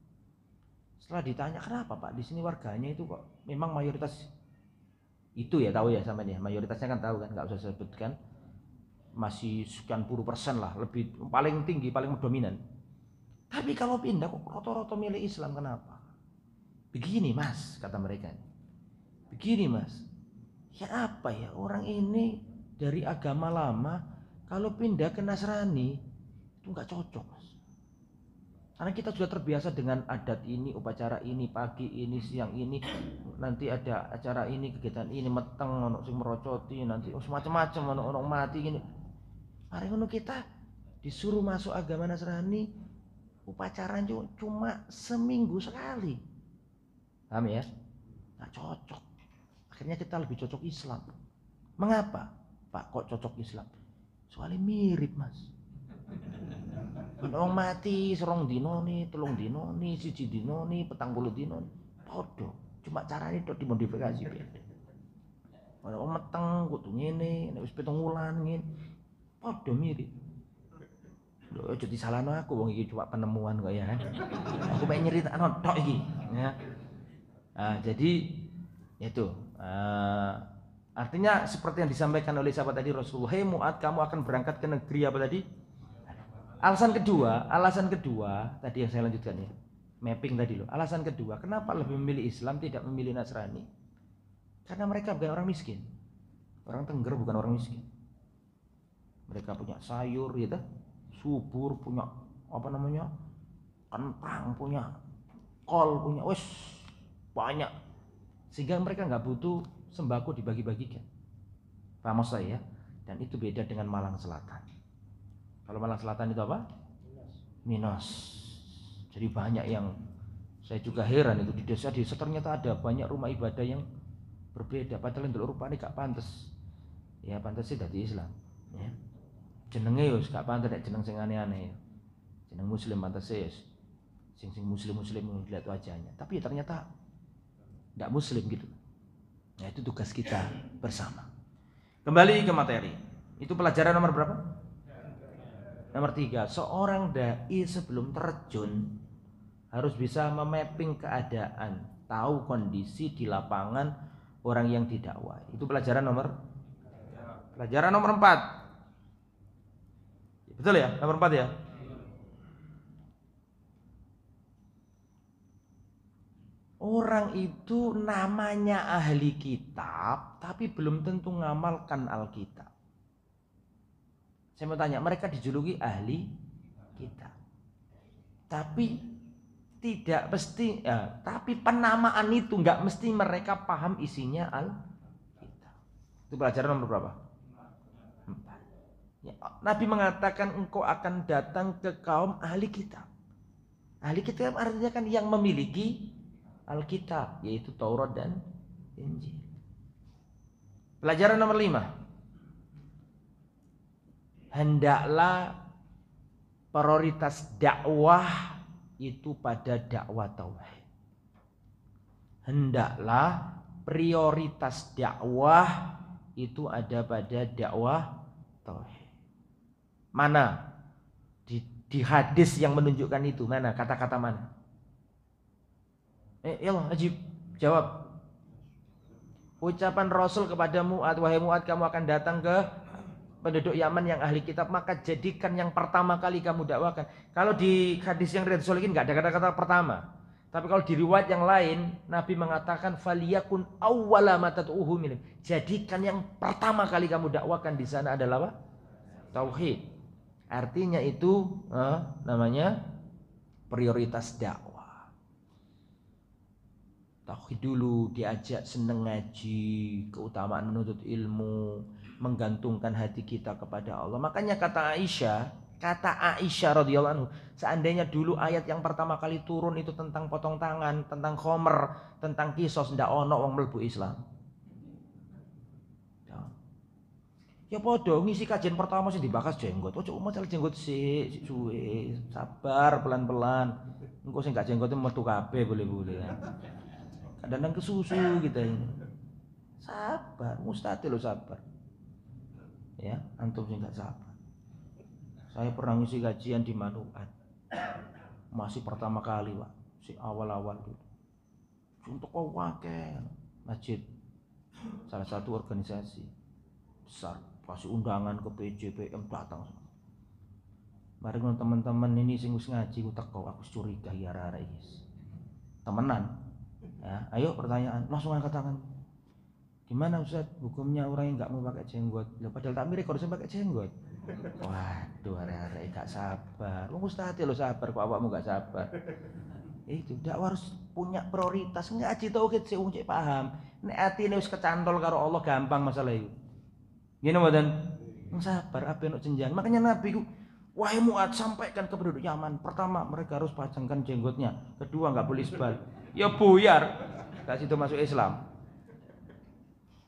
Setelah ditanya kenapa Pak di sini warganya itu kok memang mayoritas itu ya, tahu ya sama dia, mayoritasnya kan tahu kan, nggak usah sebutkan, masih sekian puluh persen lah, lebih paling tinggi, paling dominan. Tapi kalau pindah kok rata-rata milih Islam, kenapa? Begini Mas, kata mereka. Begini Mas, ya apa ya, orang ini dari agama lama kalau pindah ke Nasrani itu nggak cocok Mas. Karena kita sudah terbiasa dengan adat ini, upacara ini, pagi ini, siang ini, nanti ada acara ini, kegiatan ini, meteng, ono sing merocoti, nanti semacam-macam, ono mati gini. Mari ngono kita disuruh masuk agama Nasrani, upacara cuma seminggu sekali. Paham ya? Nggak cocok. Akhirnya kita lebih cocok Islam. Mengapa? Pak kok cocok Islam? Soalnya mirip Mas. Orang mati serong dino nih, telung dino nih, siji dino nih, 40 dino nih. Podo, cuma caranya itu dimodifikasi beda. Orang meteng kudu ngene, nek wis 7 wulan ngene. Podo mirip. Lho aja disalahno aku wong iki cuma penemuan kok ya. Aku pengen nyeritakno tok iki, ya. Nah, jadi itu artinya seperti yang disampaikan oleh sahabat tadi Rasulullah, "Hei Mu'ad, kamu akan berangkat ke negeri apa tadi?" Alasan kedua tadi yang saya lanjutkan ya. Mapping tadi loh. Alasan kedua, kenapa lebih memilih Islam tidak memilih Nasrani? Karena mereka bukan orang miskin. Orang Tengger bukan orang miskin. Mereka punya sayur gitu, subur, punya kentang, punya kol, punya banyak. Sehingga mereka nggak butuh sembako dibagi-bagikan. Paham saya? Dan itu beda dengan Malang Selatan. Kalau Malang Selatan itu apa? Minos. Jadi banyak yang saya juga heran itu di desa ternyata ada banyak rumah ibadah yang berbeda. Padahal untuk rupanya gak pantas. Ya pantas sih dari Islam. Ya. Jenenge yus gak pantas nek jeneng sing aneh-aneh. Jeneng Muslim pantas sih. Sing Muslim dilihat wajahnya. Tapi ya ternyata tidak Muslim gitu. Nah itu tugas kita bersama. Kembali ke materi. Itu pelajaran nomor berapa? Nomor 3, seorang dai sebelum terjun harus bisa memapping keadaan, tahu kondisi di lapangan orang yang didakwai. Itu pelajaran nomor 4. Betul ya? Nomor 4 ya? Orang itu namanya ahli kitab tapi belum tentu ngamalkan Alkitab. Saya mau tanya, mereka dijuluki ahli kitab, tapi tidak mesti, tapi penamaan itu nggak mesti mereka paham isinya Alkitab. Itu pelajaran nomor berapa? 4. Ya, Nabi mengatakan engkau akan datang ke kaum ahli kitab. Ahli kitab artinya kan yang memiliki Alkitab, yaitu Taurat dan Injil. Pelajaran nomor 5. hendaklah prioritas dakwah itu pada dakwah tauhid. Hendaklah prioritas dakwah itu ada pada dakwah tauhid. Mana di hadis yang menunjukkan itu? Mana kata-kata mana? Ya Allah, ajib, jawab. Ucapan Rasul kepada Mu'ad, wahai Mu'ad, kamu akan datang ke penduduk Yaman yang ahli kitab, maka jadikan yang pertama kali kamu dakwakan. Kalau di hadis yang Riyadhus Shalihin enggak ada kata-kata pertama. Tapi kalau di riwayat yang lain, Nabi mengatakan faliyakun awwala ma tad'uhum ilaih. Jadikan yang pertama kali kamu dakwakan di sana adalah apa? Tauhid. Artinya itu namanya prioritas dakwah. Tauhid dulu, diajak seneng ngaji, keutamaan menuntut ilmu, menggantungkan hati kita kepada Allah. Makanya kata Aisyah radhiyallahu anhu, seandainya dulu ayat yang pertama kali turun itu tentang potong tangan, tentang khomer, tentang kisos, ndak ono wong mlebu Islam. Ya podo ngisi kajian pertama sih dibahas jenggot. Ojo masalah jenggot sik suwe, sabar pelan-pelan. Engko sing gak jenggote metu kabeh boleh-boleh. Kadang-kadang kesusu kita ini. Sabar, mustahil lo sabar. Ya, antum sih nggak sabar. Saya pernah ngisi kajian di Manuan. Masih pertama kali, Pak. Si awal-awal dulu. Untuk wakil masjid. Salah satu organisasi besar, kasih undangan ke PJPM datang. Mari teman-teman ini sing wis ngaji ku teko, aku curiga ya arek iki. Temenan. Ya, ayo pertanyaan, langsung angkat tangan. Gimana Ustaz hukumnya orang yang nggak mau pakai jenggot? Lah padahal tak mirip harusnya pakai jenggot. Waduh, arek-arek gak sabar. Wong mustahil lo sabar kok awakmu gak sabar. Itu dakwah harus punya prioritas. Ngaji tauhid sik wong cek paham. Nek atine wis kecantol karo Allah gampang masalah itu. Ngene mboten? Wong sabar ape nek jenjang. Makanya Nabi ku wahai Mu'ad sampaikan ke penduduk Yaman. Pertama mereka harus pasangkan jenggotnya. Kedua enggak boleh isbal. Ya buyar. Gak situ masuk Islam.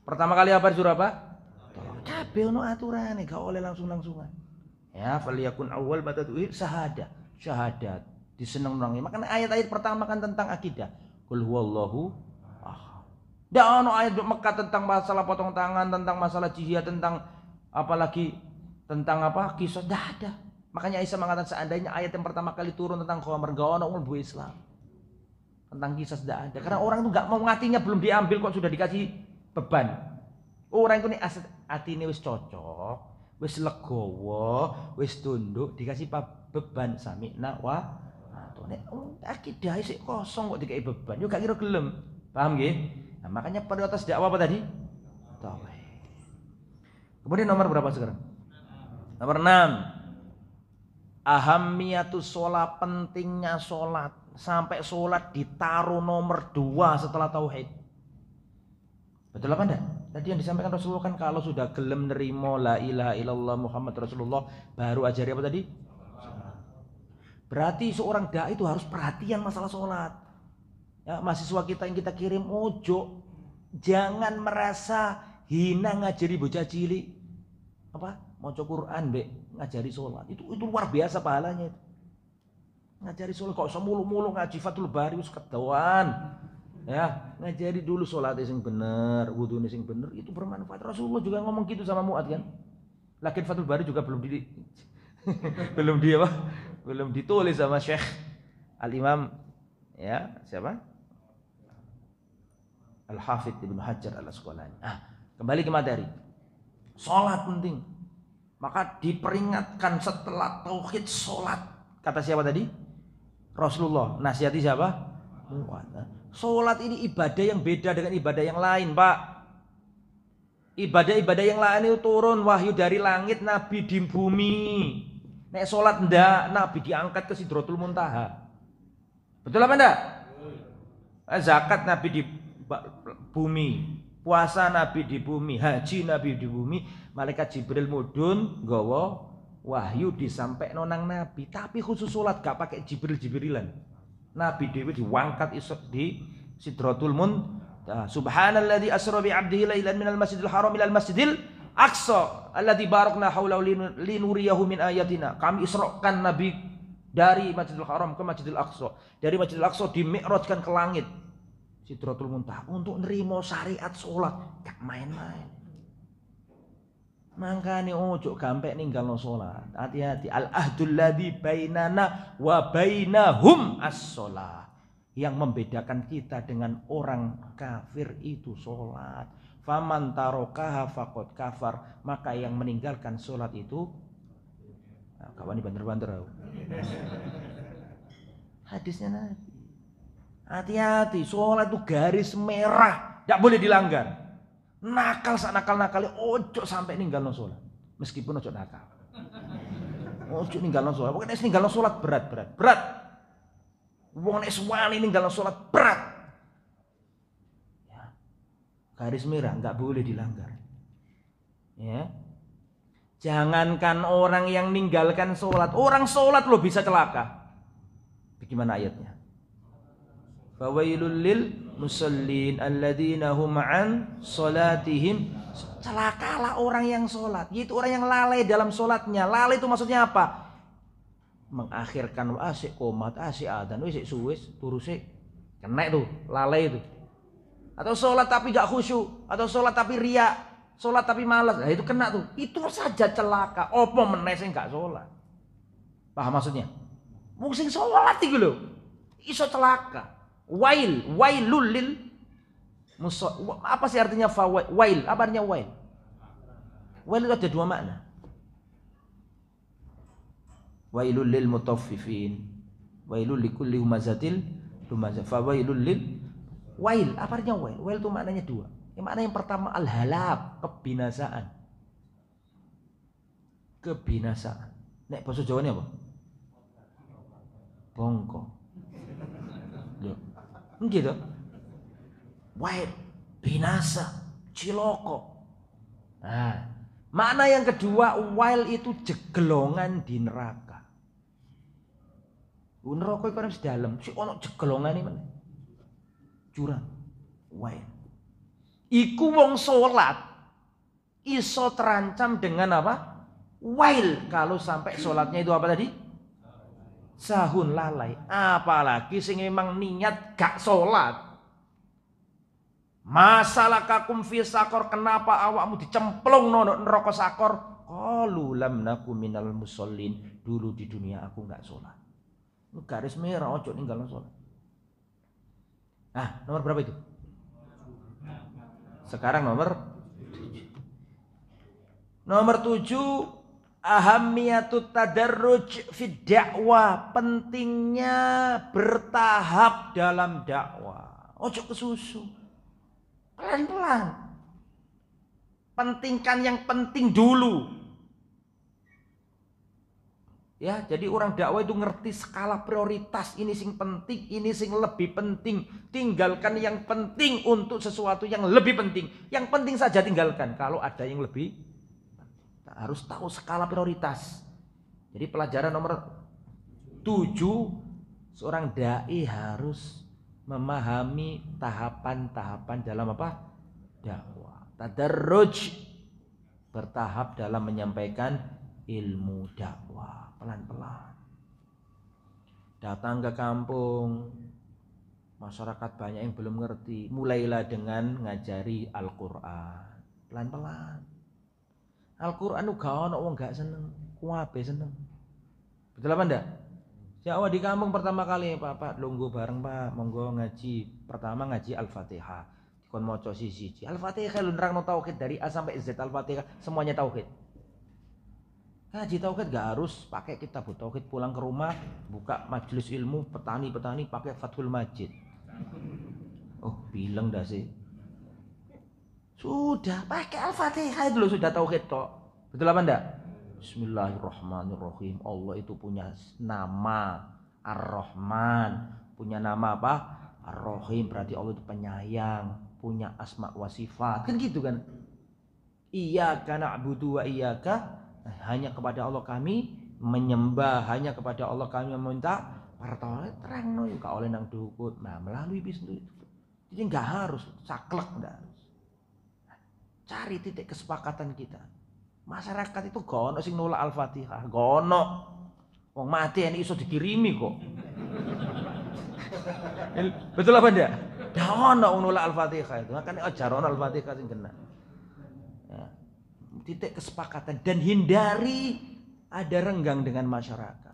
Pertama kali apa disuruh apa? Kabeh ono aturane, gak oleh langsung-langsungan. Ya, faliyakun awwal batatuhi syahadat. Diseneng-senengi. Makanya ayat-ayat pertama kan tentang akidah. Qul huwallahu ahad. Ndak ono ayat Mekah tentang masalah potong tangan, tentang masalah jihad, tentang apalagi tentang apa? Kisah ndak ada. Makanya Aisyah mengatakan seandainya ayat yang pertama kali turun tentang khamr, gak ono mlebu Islam. Tentang kisah ndak ada. Karena orang itu enggak mau ngatinya belum diambil kok sudah dikasih beban. Orang itu nih atine wis cocok, wis legowo, wis tunduk, dikasih beban sami'na wa atone. Akidah sik kosong kok dikai beban, yo gak kira gelem. Paham nggih? Nah, makanya prioritas dakwah apa tadi? Tauhid. Kemudian nomor berapa sekarang? Nomor 6. Ahammiyatus sholat, pentingnya sholat. Sampai sholat ditaruh nomor 2 setelah tauhid. Betul apa enggak? Tadi yang disampaikan Rasulullah kan kalau sudah gelem nerimo la ilaha illallah Muhammad Rasulullah baru ajari apa tadi? Berarti seorang dai itu harus perhatian masalah sholat. Ya, mahasiswa kita yang kita kirim ojo jangan merasa hina ngajari bocah cilik. Apa? Maca Quran mbek ngajari sholat. Itu luar biasa pahalanya itu. Ngajari sholat kok semulu-mulu ngaji Fathul Bari wis kedoan. Ya, ngajari dulu sholatnya sing bener, wudhunya sing bener, itu bermanfaat. Rasulullah juga ngomong gitu sama Mu'ad kan. Lakin Fathul Bari juga belum belum ditulis sama Syekh Al-Imam ya, siapa? Al-Hafidh Ibnu Hajar Al-Asqalani. Kembali ke materi. Sholat penting. Maka diperingatkan setelah tauhid sholat. Kata siapa tadi? Rasulullah. Nasihati siapa? Mu'ad. Sholat ini ibadah yang beda dengan ibadah yang lain, Pak. Ibadah-ibadah yang lain itu turun wahyu dari langit, Nabi di bumi. Nek sholat ndak, Nabi diangkat ke Sidratul Muntaha. Betul apa ndak? Zakat Nabi di bumi, puasa Nabi di bumi, haji Nabi di bumi, malaikat Jibril mudun gawa wahyu disampaikan nang Nabi. Tapi khusus sholat gak pakai Jibril-Jibrilan. Nabi dewi diwangkat di Sidratul Muntaha. Subhanalladzi asra bi 'abdihi lailan minal masjidil haram ilal masjidil Aqsa alladzi barakna haulahu linuriyahu min ayatina. Kami isrokan Nabi dari Masjidil Haram ke Masjidil Aqsa. Dari Masjidil Aqsa dimi'rajkan ke langit Sidratul Muntaha untuk nerimo syariat salat. Gak main-main. Mangkane ojo gampek ninggalno salat. Hati-hati. Al-ahdul ladzi bainana wa bainahum as-shalah. Yang membedakan kita dengan orang kafir itu salat. Faman tarokaha faqad kafar, maka yang meninggalkan salat itu kawan ini banter-banter. Hadisnya Nabi. Hati-hati, salat itu garis merah, tidak boleh dilanggar. Nakal sak nakal-nakale ojo sampai ninggalno salat. Meskipun ojo nakal. Ojo ninggalno salat. Pokoke nek ninggalno salat berat. Wong nek wani ninggalno salat berat. Garis merah nggak boleh dilanggar. Ya. Jangankan orang yang ninggalkan sholat, orang sholat lo bisa celaka. Bagaimana ayatnya? Fawailul lil musallin alladzina hum an sholatihim. Celakalah orang yang sholat, yaitu orang yang lalai dalam sholatnya. Lalai itu maksudnya apa? Mengakhirkan asik komat, asik adzan, asik suwis, turu sik. Kena itu, lalai itu. Atau sholat tapi gak khusyuk, atau sholat tapi riak, sholat tapi malas, nah itu kena tuh. Itu saja celaka. Opo meneh sing gak sholat? Paham maksudnya? Wong sing sholat iki lho, iso celaka. Wailul lil apa sih artinya wail? Apa artinya wail? Wail itu ada dua makna. Wailul lil mutaffifin, wailul likulli humazatil lumazah. Fawailul lil wail, apa artinya wail? Wail itu maknanya dua. Makna yang pertama al-halak, kebinasaan. Kebinasaan. Nek bahasa Jawa ini apa? Bongko. Loh. Gitu. Wail, binasa, ciloko. Nah, makna yang kedua, wail itu jegelongan di neraka. Neraka itu kan mesti dalam, si ono jegelongan ini mana? Jurang, wail. Iku wong sholat iso terancam dengan apa? Wail. Kalau sampai sholatnya itu apa tadi? Sahun, lalai. Apalagi sing memang niat gak sholat. Masalah kakum fi sakor, kenapa awakmu dicemplung neraka sakor? Qalu lam naku minal musallin. Dulu di dunia aku gak sholat. Garis merah, ojo ninggalno sholat. Nah, nomor berapa itu? Sekarang nomor 7. Nomor 7, ahamiyatut tadarruj fid dakwah, pentingnya bertahap dalam dakwah. Ojo kesusu. Pelan-pelan. Pentingkan yang penting dulu. Ya, jadi orang dakwah itu ngerti skala prioritas, ini sing penting, ini sing lebih penting. Tinggalkan yang penting untuk sesuatu yang lebih penting. Yang penting saja tinggalkan. Kalau ada yang lebih, harus tahu skala prioritas. Jadi pelajaran nomor 7, seorang dai harus memahami tahapan-tahapan dalam apa? Dakwah. Tadarruj, bertahap dalam menyampaikan ilmu dakwah. Pelan-pelan. Datang ke kampung, masyarakat banyak yang belum ngerti. Mulailah dengan ngajari Al-Quran. Pelan-pelan. Al-Quran itu gak ada orang gak seneng. Kuabe seneng. Betul apa enggak? Jawa di kampung pertama kali Pak lungguh bareng Pak, monggo ngaji. Pertama ngaji Al-Fatihah. Dikon maca siji. Al-Fatihah lu nerangno tauhid dari A sampai Z. Al-Fatihah semuanya tauhid. Ngaji tauhid gak harus pakai kitab tauhid, pulang ke rumah buka majelis ilmu petani-petani pakai Fathul Majid. Oh, bilang dah sih. Sudah pakai Al-Fatihah itu loh, sudah tauhid tok. Betul apa enggak? Bismillahirrahmanirrahim. Allah itu punya nama Ar-Rahman, punya nama apa? Ar-Rahim, berarti Allah itu penyayang, punya asma wa sifat. Kan gitu kan? Iyyaka na'budu wa iyyaka, hanya kepada Allah kami menyembah, hanya kepada Allah kami meminta pertolongan. Terang no yuk oleh nang dukut. Nah, melalui bisnis itu. Jadi nggak harus saklek, nggak harus. Cari titik kesepakatan kita. Masyarakat itu gak ono sing nolak Al-Fatihah, gak ono. Wong mati ini iso dikirimi kok. Betul apa ndak? Gak ono wong nolak Al-Fatihah itu. Makanya ajar ono Al-Fatihah sing kena. Ya. Titik kesepakatan dan hindari ada renggang dengan masyarakat.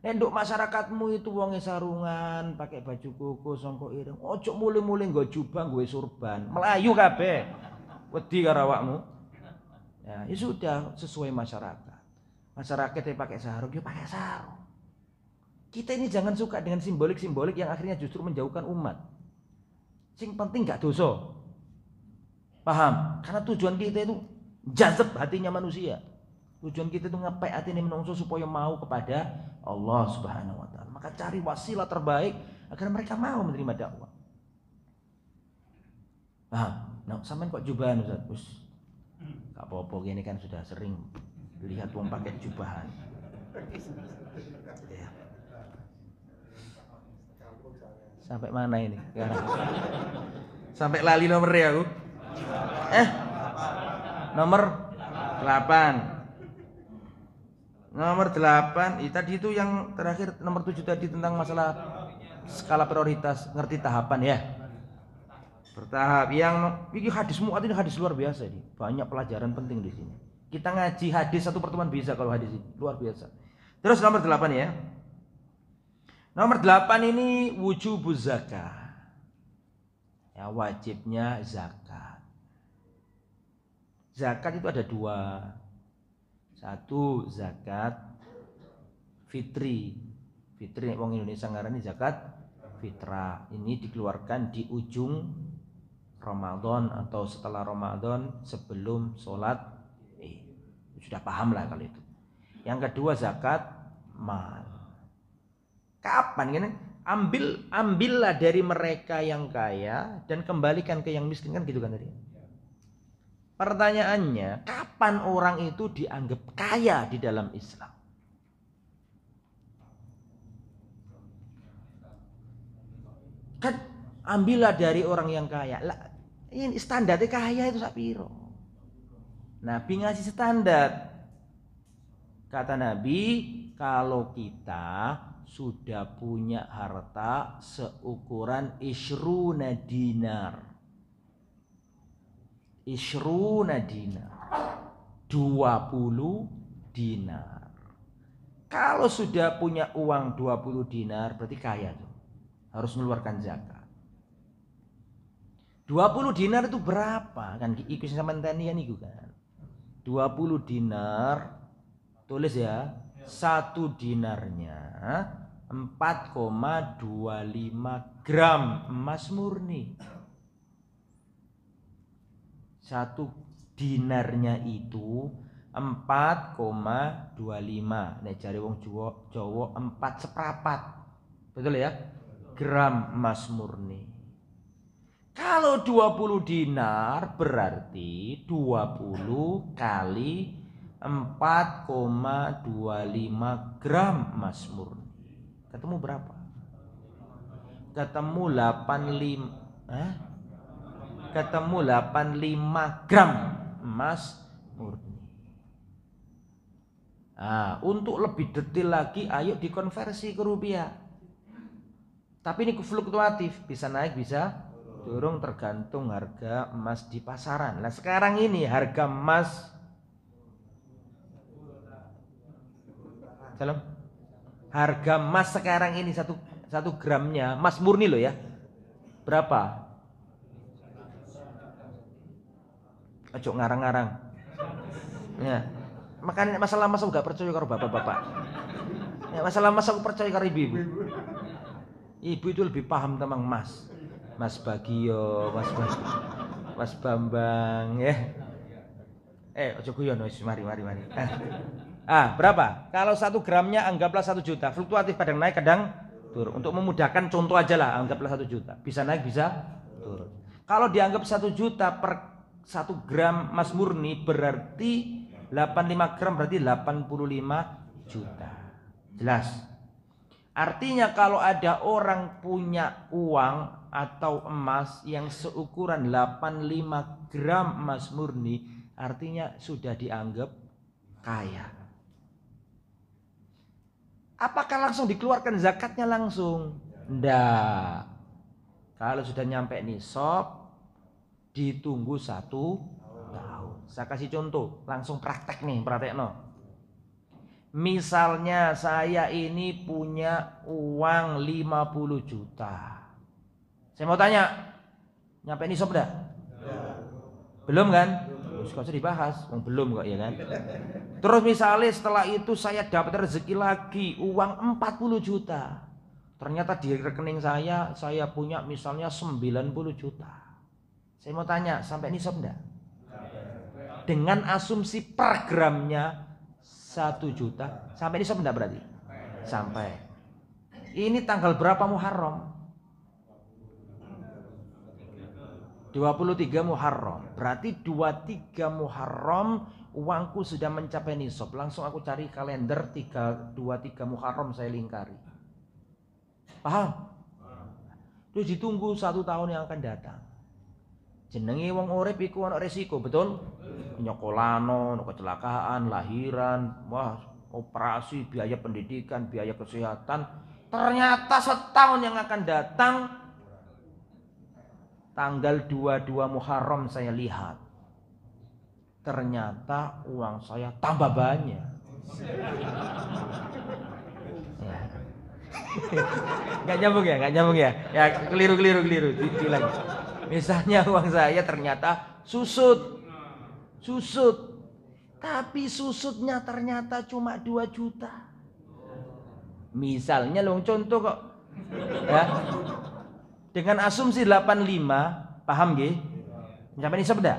Nduk masyarakatmu itu wonge sarungan, pakai baju koko, songkok ireng. Ojo mule-mule nggo jubah, nggo surban. Melayu kabeh. Wedi karo awakmu. Ya sudah sesuai masyarakat. Masyarakat yang pakai sarung, ya pakai sarung. Kita ini jangan suka dengan simbolik-simbolik yang akhirnya justru menjauhkan umat. Sing penting gak dosa. Paham? Karena tujuan kita itu jazab hatinya manusia. Tujuan kita itu ngepek hatinya menungso supaya mau kepada Allah Subhanahu wa taala. Maka cari wasilah terbaik agar mereka mau menerima dakwah. Paham? Nah, sampean kok jubahan Ustaz? Wis gak apa-apa gini kan sudah sering lihat wong pakai jubahan. Ya. Sampai mana ini? Sampai lali nomornya aku. Nomor 8. Nomor 8, tadi itu yang terakhir nomor 7 tadi tentang masalah skala prioritas, ngerti tahapan ya. Bertahap. Yang ini hadis muat ini hadis luar biasa ini. Banyak pelajaran penting di sini. Kita ngaji hadis satu pertemuan bisa kalau hadis ini luar biasa. Terus nomor 8 ya. Nomor 8 ini wujubuz zakah. Ya, wajibnya zakat. Zakat itu ada 2. Satu zakat fitri. Fitri wong Indonesia ngarani zakat fitrah. Ini dikeluarkan di ujung Ramadan atau setelah Ramadan sebelum sholat. Sudah paham lah kalau itu. Yang kedua zakat mal. Kapan kan? Ambillah dari mereka yang kaya dan kembalikan ke yang miskin, kan gitu kan tadi. Pertanyaannya, kapan orang itu dianggap kaya di dalam Islam? Kan ambillah dari orang yang kaya. Lah, ini standarnya kaya itu sapiro. Nabi ngasih standar. Kata Nabi, kalau kita sudah punya harta seukuran ishruna dinar. Ishruna dinar, 20 dinar. Kalau sudah punya uang 20 dinar berarti kaya tuh. Harus mengeluarkan zakat. 20 dinar itu berapa? Kan ikut sama tanian itu kan. 20 dinar, tulis ya, 1 dinarnya 4,25 gram emas murni. 1 dinarnya itu 4,25. Nek jare wong Jawa 4 seprapat. Betul ya? Gram emas murni. Kalau 20 dinar berarti 20 kali 4,25 gram emas murni. Ketemu berapa? Ketemu 85 gram emas murni. Nah, untuk lebih detail lagi, ayo dikonversi ke rupiah. Tapi ini fluktuatif, bisa naik, bisa turun tergantung harga emas di pasaran. Nah, sekarang ini harga emas, harga emas sekarang ini satu gramnya emas murni loh ya. Berapa? Ojo ngarang-ngarang. Ya. Makanya masalah mas aku gak percaya karo bapak-bapak. Ya, masalah mas aku percaya karo ibu-ibu. Ibu itu lebih paham tentang mas. Mas Bagio, Mas Bambang ya. Ojo guyon wis mari. Berapa? Kalau 1 gramnya anggaplah 1 juta. Fluktuatif, kadang naik kadang turun. Untuk memudahkan contoh aja lah, anggaplah 1 juta. Bisa naik bisa turun. Kalau dianggap 1 juta per 1 gram emas murni berarti 85 gram berarti 85 juta. Jelas. Artinya kalau ada orang punya uang atau emas yang seukuran 85 gram emas murni, artinya sudah dianggap kaya. Apakah langsung dikeluarkan zakatnya langsung? Nggak. Kalau sudah nyampe nisab, ditunggu 1 tahun. Saya kasih contoh, langsung praktek nih, praktekno. Misalnya saya ini punya uang 50 juta. Saya mau tanya, nyampe nisab enggak? Belum kan? Gak usah dibahas, belum kok ya kan. Terus misalnya setelah itu saya dapat rezeki lagi uang 40 juta. Ternyata di rekening saya punya misalnya 90 juta. Saya mau tanya, sampai nisab enggak? Dengan asumsi per gramnya 1 juta, sampai nisab enggak berarti? Sampai. Ini tanggal berapa Muharram? 23 Muharram. Berarti 23 Muharram uangku sudah mencapai nisab. Langsung aku cari kalender 23 Muharram, saya lingkari. Paham? Terus ditunggu 1 tahun yang akan datang. Jenenge wong urip iku ana resiko, betul? Nyokolano, kecelakaan, lahiran, wah, operasi, biaya pendidikan, biaya kesehatan. Ternyata setahun yang akan datang, tanggal 22 Muharram saya lihat, ternyata uang saya tambah banyak. Ya. Gak nyambung ya? Ya keliru. Diulang. Misalnya uang saya ternyata susut. Tapi susutnya ternyata cuma 2 juta. Misalnya contoh kok. Ya. Dengan asumsi 85, paham nggih? Nyampe nisab enggak?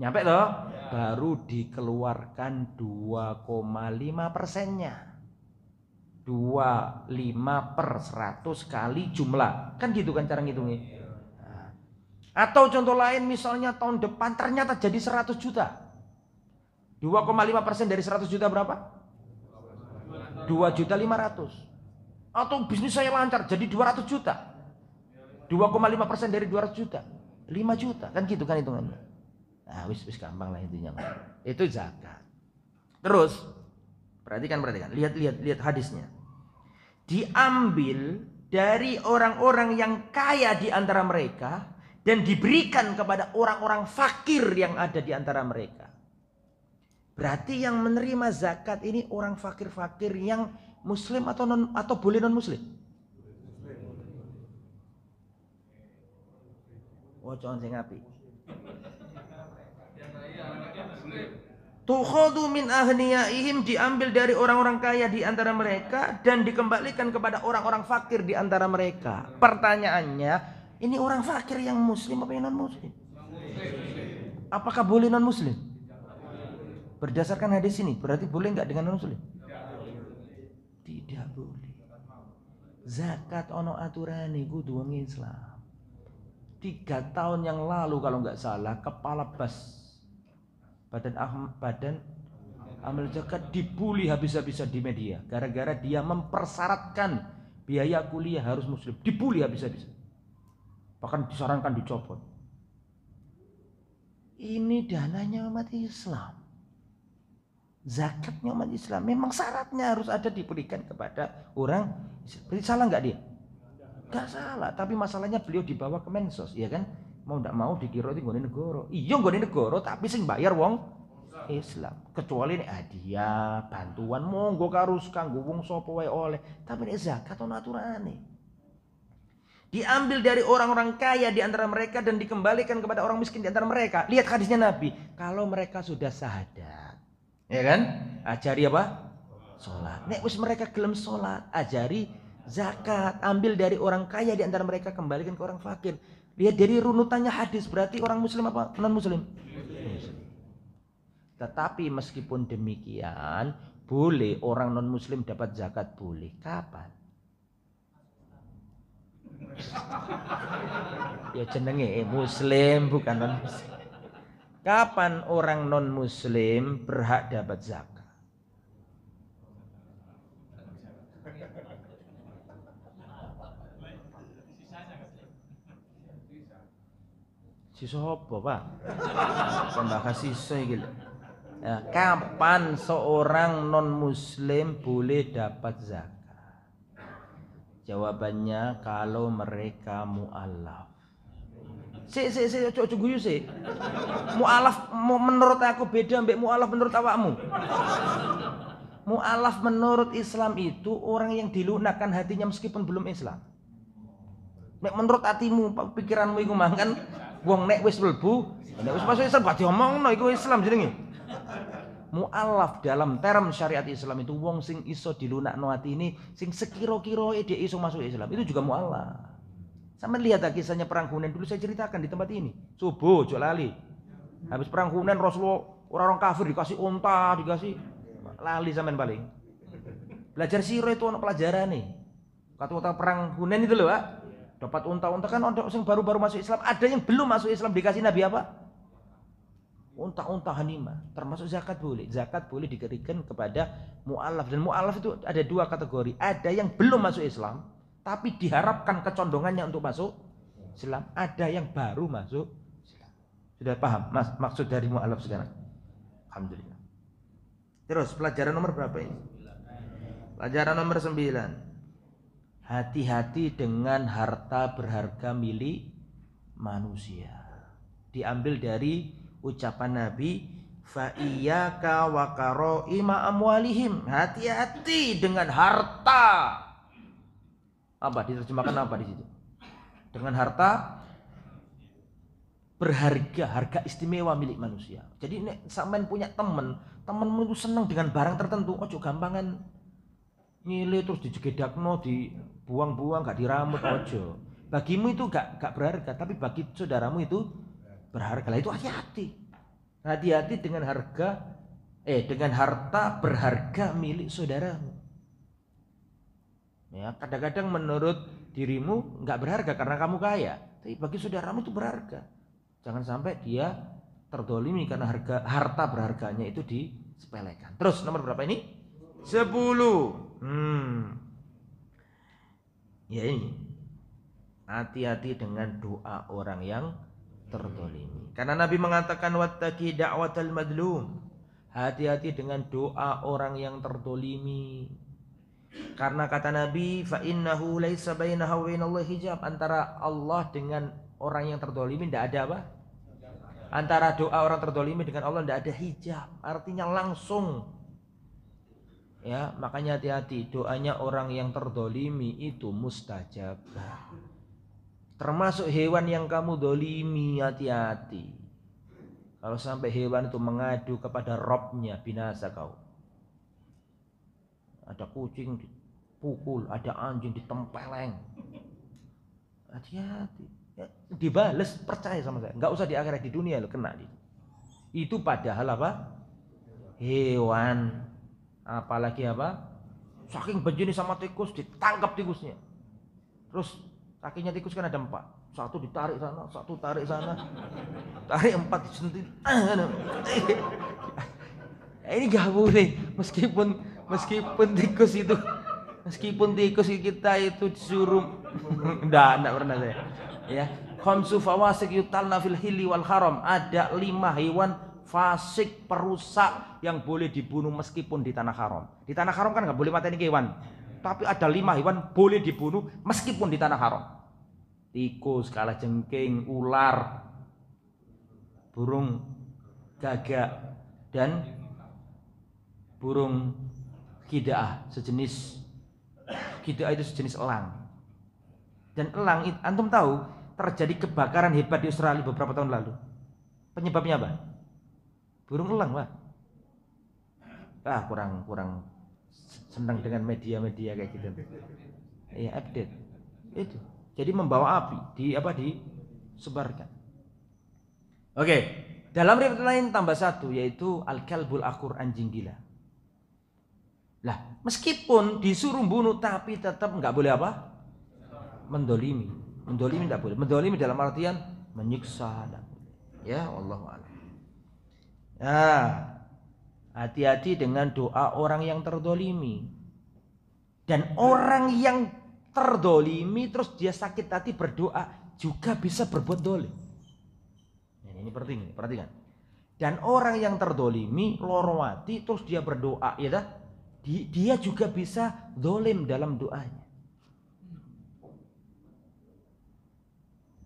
Nyampe toh? Baru dikeluarkan 2,5%-nya. 25 per 100 kali jumlah. Kan gitu kan cara ngitungnya. Atau contoh lain misalnya tahun depan ternyata jadi 100 juta. 2,5% dari 100 juta berapa? 2.500.000. Atau bisnis saya lancar jadi 200 juta. 2,5% dari 200 juta. 5 juta. Kan gitu kan hitungannya. Nah wis gampang lah intinya. Itu zakat. Terus perhatikan. Lihat hadisnya. Diambil dari orang-orang yang kaya di antara mereka dan diberikan kepada orang-orang fakir yang ada di antara mereka. Berarti yang menerima zakat ini orang fakir-fakir yang muslim atau boleh non muslim? Oh, jangan sing apik. Tukhadu min aghniyaihim, diambil dari orang-orang kaya di antara mereka dan dikembalikan kepada orang-orang fakir di antara mereka. Pertanyaannya, ini orang fakir yang muslim apa yang non muslim? Apakah boleh non muslim? Berdasarkan hadis ini berarti boleh nggak dengan non muslim? Tidak boleh. Zakat ono aturane kudu wong Islam. 3 tahun yang lalu kalau nggak salah kepala badan amal zakat dibully habis-habisan di media gara-gara dia mempersyaratkan biaya kuliah harus muslim. Dibully habis-habisan. Bahkan disarankan dicopot. Ini dananya umat Islam. Zakatnya umat Islam. Memang syaratnya harus ada diberikan kepada orang Islam. Berarti salah nggak dia? Nggak salah. Tapi masalahnya beliau dibawa ke Mensos, ya kan? Mau nggak mau dikira itu nggone negara. Iya nggone negara, tapi sing bayar wong Islam. Kecuali ini hadiah, bantuan monggo karus kanggo wong sapa wae oleh. Tapi nek zakat ono aturane. Diambil dari orang-orang kaya di antara mereka dan dikembalikan kepada orang miskin di antara mereka. Lihat hadisnya Nabi. Kalau mereka sudah syahadat, ya kan? Ajari apa? Sholat. Nek wis mereka gelem sholat, ajari zakat. Ambil dari orang kaya di antara mereka, kembalikan ke orang fakir. Lihat dari runutannya hadis, berarti orang muslim apa non muslim? Muslim. Tetapi meskipun demikian, boleh orang non muslim dapat zakat, boleh. Kapan? Ya jenenge muslim bukan non muslim. Kapan orang non muslim berhak dapat zakat? Sisa apa, Pak? Pembahas sisa iki lho. Ya, kapan seorang non muslim boleh dapat zakat? Jawabannya kalau mereka mu'alaf. Ojo guyu sik. Mu'alaf menurut aku beda mbek mu'alaf menurut awakmu. Mu'alaf menurut Islam itu orang yang dilunakkan hatinya meskipun belum Islam. Nek menurut hatimu, pikiranmu iku mangkan wong nek wis mlebu, nek wis masuk Islam gak diomongno iku Islam jenenge. Mu'alaf dalam term syariat Islam itu wong sing iso dilunakno atine sing sekira-kira dhek iso masuk Islam. Itu juga mu'alaf. Sama lihat kisahnya perang Hunain dulu saya ceritakan di tempat ini. Subuh, ojo lali. Habis perang Hunain Rasulullah orang-orang kafir dikasih unta, dikasih lali sampean paling. Belajar sirah itu ono pelajaran nih. Kata perang Hunain itu loh, Pak. Dapat unta-unta kan ada yang baru-baru masuk Islam, ada yang belum masuk Islam dikasih Nabi apa? Unta-unta hanimah. Termasuk zakat boleh. Zakat boleh diberikan kepada mu'alaf, dan mu'alaf itu ada dua kategori. Ada yang belum masuk Islam tapi diharapkan kecondongannya untuk masuk Islam, ada yang baru masuk Islam. Sudah paham Mas maksud dari mu'alaf sekarang? Alhamdulillah. Terus pelajaran nomor berapa ini? Pelajaran nomor 9. Hati-hati dengan harta berharga milik manusia. Diambil dari ucapan Nabi, fa iyyaka wa karaima amwalihim. Hati-hati dengan harta. Apa diterjemahkan apa di situ? Dengan harta berharga, harga istimewa milik manusia. Jadi nek sampean punya temenmu itu seneng dengan barang tertentu, ojo gampangan nyile terus dijegedakno, dibuang-buang, gak diramut, ojo. Bagimu itu gak berharga, tapi bagi saudaramu itu berharga. Lah itu hati-hati. Hati-hati dengan dengan harta berharga milik saudaramu. Ya, kadang-kadang menurut dirimu nggak berharga karena kamu kaya, tapi bagi saudaramu itu berharga. Jangan sampai dia terdolimi karena harta berharganya itu disepelekan. Terus nomor berapa ini? 10. Ya ini. Hati-hati dengan doa orang yang terdolimi. Karena Nabi mengatakan wattaqi da'watal madlum. Hati-hati dengan doa orang yang terdolimi. Karena kata Nabi, fa innahu laisa bainahu wa bainallahi hijab. Antara Allah dengan orang yang terdolimi tidak ada apa? Antara doa orang terdolimi dengan Allah tidak ada hijab. Artinya langsung. Ya, makanya hati-hati. Doanya orang yang terdolimi itu mustajab. Termasuk hewan yang kamu dolimi, hati-hati. Kalau sampai hewan itu mengadu kepada Robnya, binasa kau. Ada kucing dipukul, ada anjing ditempeleng. Hati-hati. Ya, dibales, percaya sama saya. Enggak usah di akhirat, di dunia lo kena. Itu padahal apa? Hewan. Apalagi apa? Saking benci sama tikus, ditangkap tikusnya. Terus kakinya tikus kan ada 4. Satu ditarik sana, satu tarik sana. Tarik 4 disentil. Ini gak boleh. Meskipun tikus kita itu disuruh enggak pernah saya. Ya, khamsu fawasik yutalna fil hilli wal haram. Ada 5 hewan fasik perusak yang boleh dibunuh meskipun di tanah haram. Di tanah haram kan enggak boleh mateni hewan. Tapi ada 5 hewan boleh dibunuh meskipun di tanah haram. Tikus, kalajengking, ular, burung gagak, dan burung kidaah, sejenis kidaah itu sejenis elang. Dan elang itu, antum tahu terjadi kebakaran hebat di Australia beberapa tahun lalu. Penyebabnya apa? Burung elang, Pak. Kurang senang dengan media-media kayak gitu. Ya, update. Itu. Jadi membawa api disebarkan. Oke, dalam riwayat lain tambah 1 yaitu al-kalbul akur, anjing gila. Lah, meskipun disuruh bunuh tapi tetap enggak boleh apa? Mendolimi. Mendolimi enggak boleh. Mendolimi dalam artian menyiksa. Ya, wallahu a'lam. Nah, hati-hati dengan doa orang yang terdolimi. Dan orang yang terdolimi terus dia sakit hati berdoa juga bisa berbuat dolim. Ini penting, perhatikan. Dan orang yang terdolimi, loro hati, terus dia berdoa, ya dah, dia juga bisa dolim dalam doanya.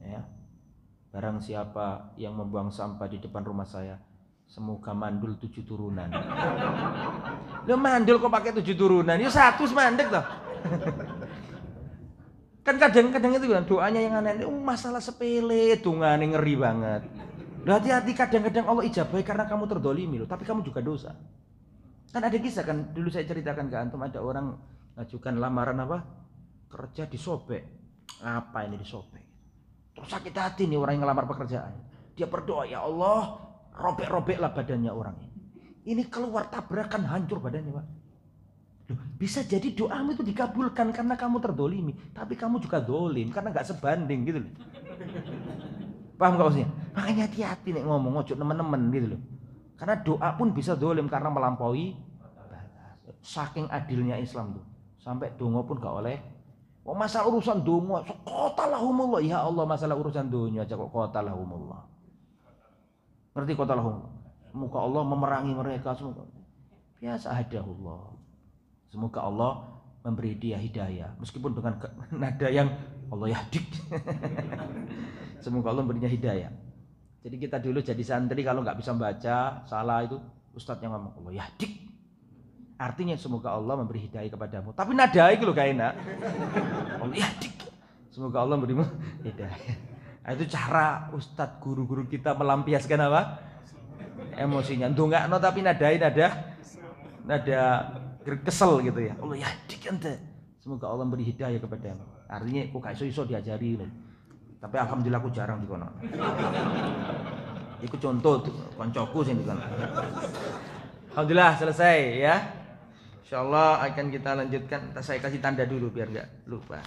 Ya, barang siapa yang membuang sampah di depan rumah saya, semoga mandul 7 turunan. Lo mandul kok pakai 7 turunan? Ya 100 mandek toh. Kan kadang-kadang itu kan doanya yang aneh, masalah sepele, dungane ngeri banget. Hati-hati, kadang-kadang Allah ijabahi karena kamu terdolimi loh, tapi kamu juga dosa. Kan ada kisah kan, dulu saya ceritakan ke antum, ada orang ngajukan lamaran apa? Kerja disobek. Apa ini disobek? Terus sakit hati nih orang yang ngelamar pekerjaan. Dia berdoa, ya Allah, robek-robeklah badannya orang ini. Ini keluar tabrakan, hancur badannya, Pak. Loh, bisa jadi doamu itu dikabulkan karena kamu terdolimi, tapi kamu juga dolim karena nggak sebanding gitu loh. Paham gak maksudnya? Makanya hati-hati nih ngomong, ojo temen-temen gitu loh. Karena doa pun bisa dolim karena melampaui batas. Saking adilnya Islam tuh, sampai dongo pun gak oleh. Oh, masalah urusan dongo, qatalahumullah, ya Allah, masalah urusan dunia aja kok qatalahumullah. Ngerti qatalahum? Semoga Allah memerangi mereka semua. Biasa hadahullah. Semoga Allah memberi dia hidayah, meskipun dengan nada yang Allah yahdik. Semoga Allah memberinya hidayah. Jadi kita dulu jadi santri kalau nggak bisa baca, salah itu ustadz yang ngomong Allah yahdik. Artinya semoga Allah memberi hidayah kepadamu. Tapi nada itu loh gak enak. Allah yahdik. Semoga Allah memberimu hidayah. Nah, itu cara ustadz guru-guru kita melampiaskan apa? Emosinya. Ndongakno tapi nada kesel gitu ya. Allah yahdik ente. Semoga Allah memberi hidayah kepadamu. Artinya kok gak iso diajari loh. Tapi alhamdulillah aku jarang di kono. Iku contoh koncoku sing di kono. Alhamdulillah selesai ya. Insyaallah akan kita lanjutkan. Saya kasih tanda dulu biar enggak lupa.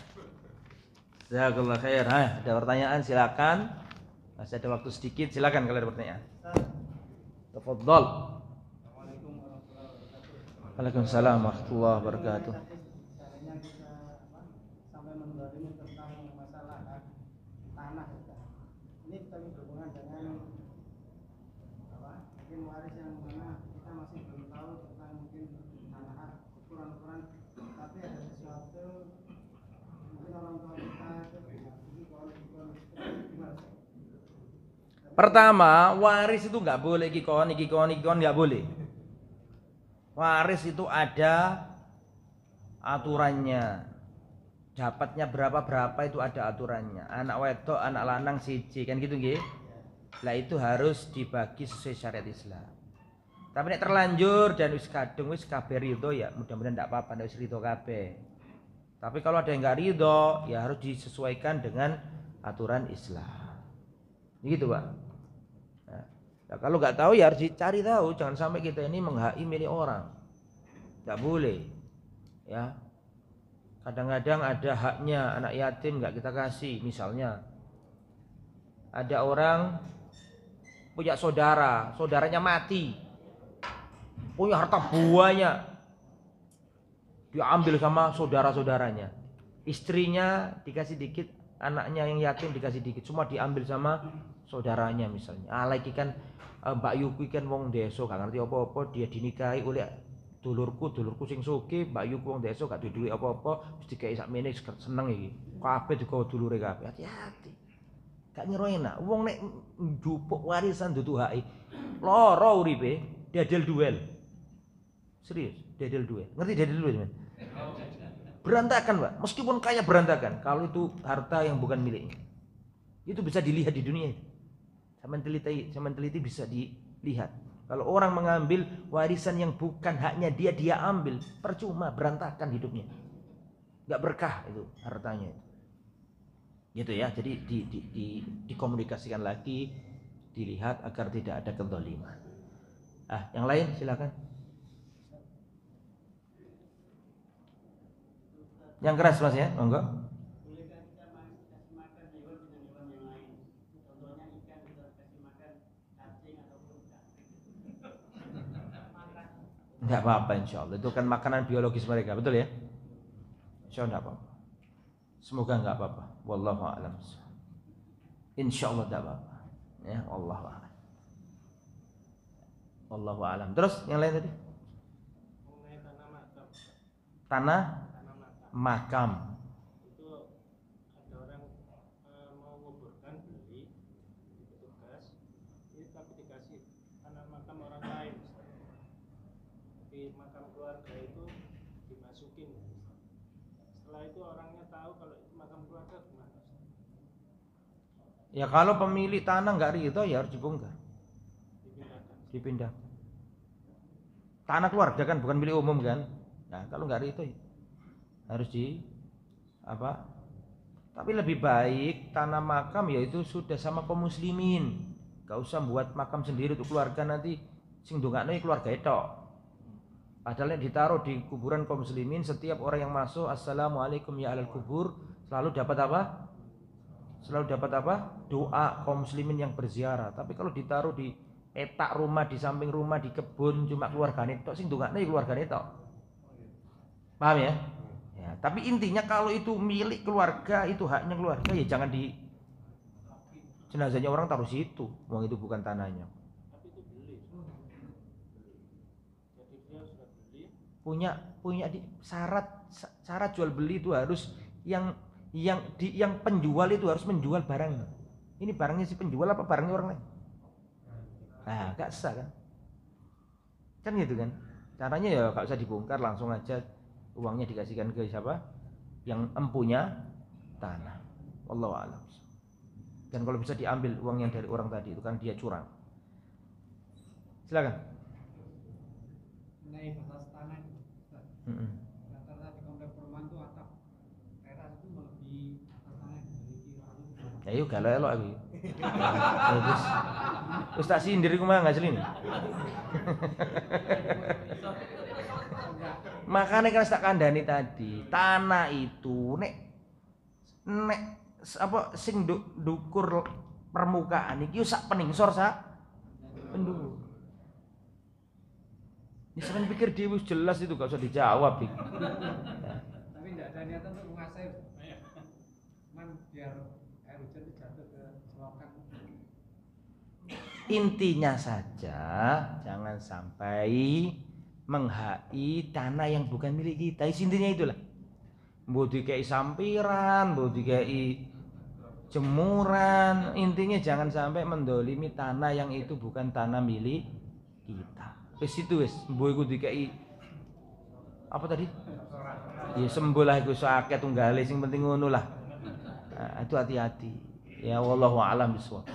Jazakallahu khair. Ada pertanyaan silakan. Masih ada waktu sedikit, silakan kalau ada pertanyaan. Tafadhol. Waalaikumsalam warahmatullahi wabarakatuh. Ini kita berhubungan dengan mungkin waris yang mana kita masih belum tahu tentang mungkin tanah ukuran-ukuran, tapi ada sesuatu mungkin orang tua kita itu gimana? Pertama, waris itu nggak boleh kikon nggak boleh. Waris itu ada aturannya. Dapatnya berapa itu ada aturannya. Anak wedok, anak lanang siji kan gitu nggih. Lah itu harus dibagi sesuai syariat Islam. Tapi nek terlanjur dan wis kadung wis kabeh ridho ya mudah-mudahan ndak apa-apa nek wis ridho kabeh. Tapi kalau ada yang enggak ridho ya harus disesuaikan dengan aturan Islam. Gitu, Pak. Nah, kalau nggak tahu ya harus dicari tahu, jangan sampai kita ini menghai milik orang. Nggak boleh. Ya. Kadang-kadang ada haknya anak yatim nggak kita kasih. Misalnya ada orang punya saudara, saudaranya mati, punya harta banyak, diambil sama saudara-saudaranya. Istrinya dikasih dikit, anaknya yang yatim dikasih dikit, semua diambil sama saudaranya misalnya. Lagi kan Mbak Yuki kan wong desa gak ngerti apa-apa, dia dinikahi oleh dulurku sing sugih, Mbak Yuki wong desa gak duwe duit apa-apa, mesti dikai sakmene seneng iki. Kabeh digawa dulure kabeh. Hati-hati. Gak ngira enak. Wong nek njupuk warisan duduhake, lara uripe, dadel duel. Serius, dadel duel. Ngerti dadel duel, men? Berantakan, Pak. Meskipun kaya berantakan, kalau itu harta yang bukan miliknya. Itu bisa dilihat di dunia. Sama teliti bisa dilihat. Kalau orang mengambil warisan yang bukan haknya dia ambil, percuma, berantakan hidupnya. Enggak berkah itu hartanya. Gitu ya. Jadi dikomunikasikan lagi, dilihat agar tidak ada kezaliman. Yang lain silakan. Yang keras Mas ya, monggo. Enggak apa-apa insyaallah. Itu kan makanan biologis mereka, betul ya? Insyaallah enggak apa-apa. Semoga enggak apa-apa. Wallahu a'lam. Insyaallah enggak apa-apa. Ya, wallahu a'lam. Wallahu a'lam. Terus yang lain tadi? Mengenai tanah makam. Tanah Tanah makam. makam. Itu ada orang mau menguburkan beli di petugas, ini tapi dikasih tanah makam orang lain. Di makam keluarga itu dimasukin. Setelah itu orangnya tahu kalau itu makam keluarga gimana? Ya kalau pemilik tanah nggak ridho ya harus dibongkar, Dipindahkan. dipindah. Tanah keluarga kan bukan milik umum kan. Nah kalau nggak ridho ya harus di apa? Tapi lebih baik tanah makam yaitu sudah sama kaum muslimin. Gak usah buat makam sendiri untuk keluarga, nanti sing ndongakno keluarga itu. Padahal yang ditaruh di kuburan kaum muslimin, setiap orang yang masuk assalamualaikum ya alal kubur selalu dapat apa? Selalu dapat apa? Doa kaum muslimin yang berziarah. Tapi kalau ditaruh di petak rumah, di samping rumah, di kebun, cuma keluargane tok sing ndongakno keluargane tok. Paham ya? Ya, tapi intinya kalau itu milik keluarga, itu haknya keluarga, ya jangan di jenazahnya orang taruh situ. Uang itu bukan tanahnya. Tapi itu beli. Jadi dia sudah beli. Punya di syarat jual beli itu harus yang penjual itu harus menjual barang. Ini barangnya si penjual apa barangnya orang lain? Nah, gak sah kan? Kan gitu kan? Caranya ya gak usah dibongkar, langsung aja uangnya dikasihkan ke siapa? Yang empunya tanah. Wallahu a'lam. Dan kalau bisa diambil uang yang dari orang tadi itu kan dia curang. Silakan. Mengenai batas tanah itu, rata-rata di komplek perumahan itu atap teras itu melebihi atas tanah yang dimiliki orang. Ya yuk galau elok aku. Terus tak sindir iku mah ngajelin. Makanya kan tak kandani tadi, tanah itu nek apa sing dukur permukaan iki sak peningsor sak pendhuwur. Ini sampean pikir dhewe jelas itu gak usah dijawab iki. Tapi tidak ada niatan untuk menguasai. Cuman biar air hujan itu jatuh ke selokan. Intinya saja jangan sampai menghai tanah yang bukan milik kita. Intinya itulah. Mbok dikei sampiran, mbok dikei jemuran, intinya jangan sampai mendolimi tanah yang itu bukan tanah milik kita. Wis itu wis, mbok iku dikei apa tadi? Ya sembuh lah iku sakit tunggale sing penting ngono lah. Nah, itu hati-hati. Ya wallahu a'lam bishawab.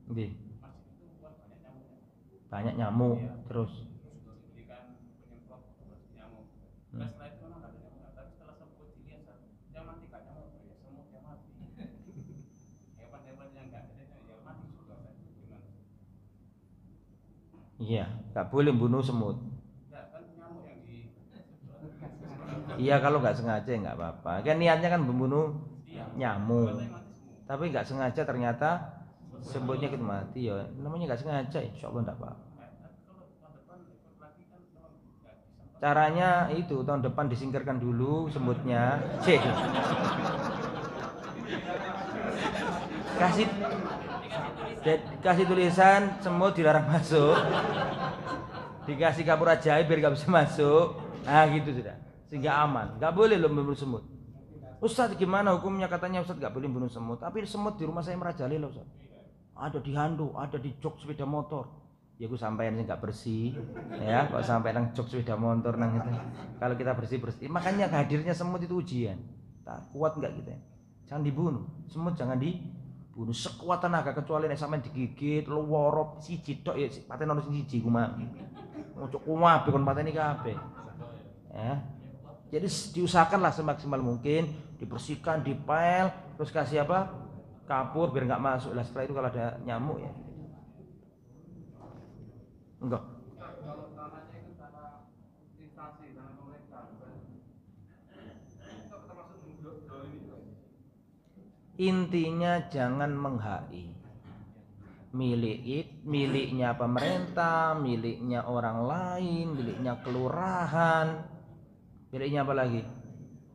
Nggih. Banyak nyamuk terus. Iya, nggak boleh bunuh semut. Iya kalau nggak sengaja nggak apa-apa. Kan niatnya kan membunuh nyamuk, tapi nggak sengaja ternyata semutnya kita mati ya. Namanya nggak sengaja, insya Allah nggak apa-apa. Caranya itu tahun depan disingkirkan dulu semutnya. Cek. Kasih tulisan semut dilarang masuk. Dikasih kapur ajaib biar gak bisa masuk. Nah gitu sudah. Sehingga aman. Gak boleh loh membunuh semut. Ustadz gimana hukumnya? Katanya Ustadz gak boleh bunuh semut. Tapi semut di rumah saya merajalela Ustadz. Ada di handuk, ada di jok sepeda motor. Ya gue sampein sih gak bersih. Ya kok sampai nang jok sepeda motor nang itu. Kalau kita bersih. Makanya hadirnya semut itu ujian. Tak kuat gak kita? Jangan dibunuh. Semut jangan dibunuh sekuat tenaga, kecuali nek sampean digigit luworo siji tok ya paten ono siji kumaha. Ojo kuwabe kon pateni kabeh. Ya. Jadi diusahakanlah semaksimal mungkin dibersihkan, dipel, terus kasih apa? Kapur biar enggak masuk. Lah setelah itu kalau ada nyamuk ya. Enggak. Kalau tanahnya itu tanah instansi, tanah pemerintah, itu termasuk ini juga. Intinya jangan menghai. miliknya pemerintah, miliknya orang lain, miliknya kelurahan, miliknya apa lagi?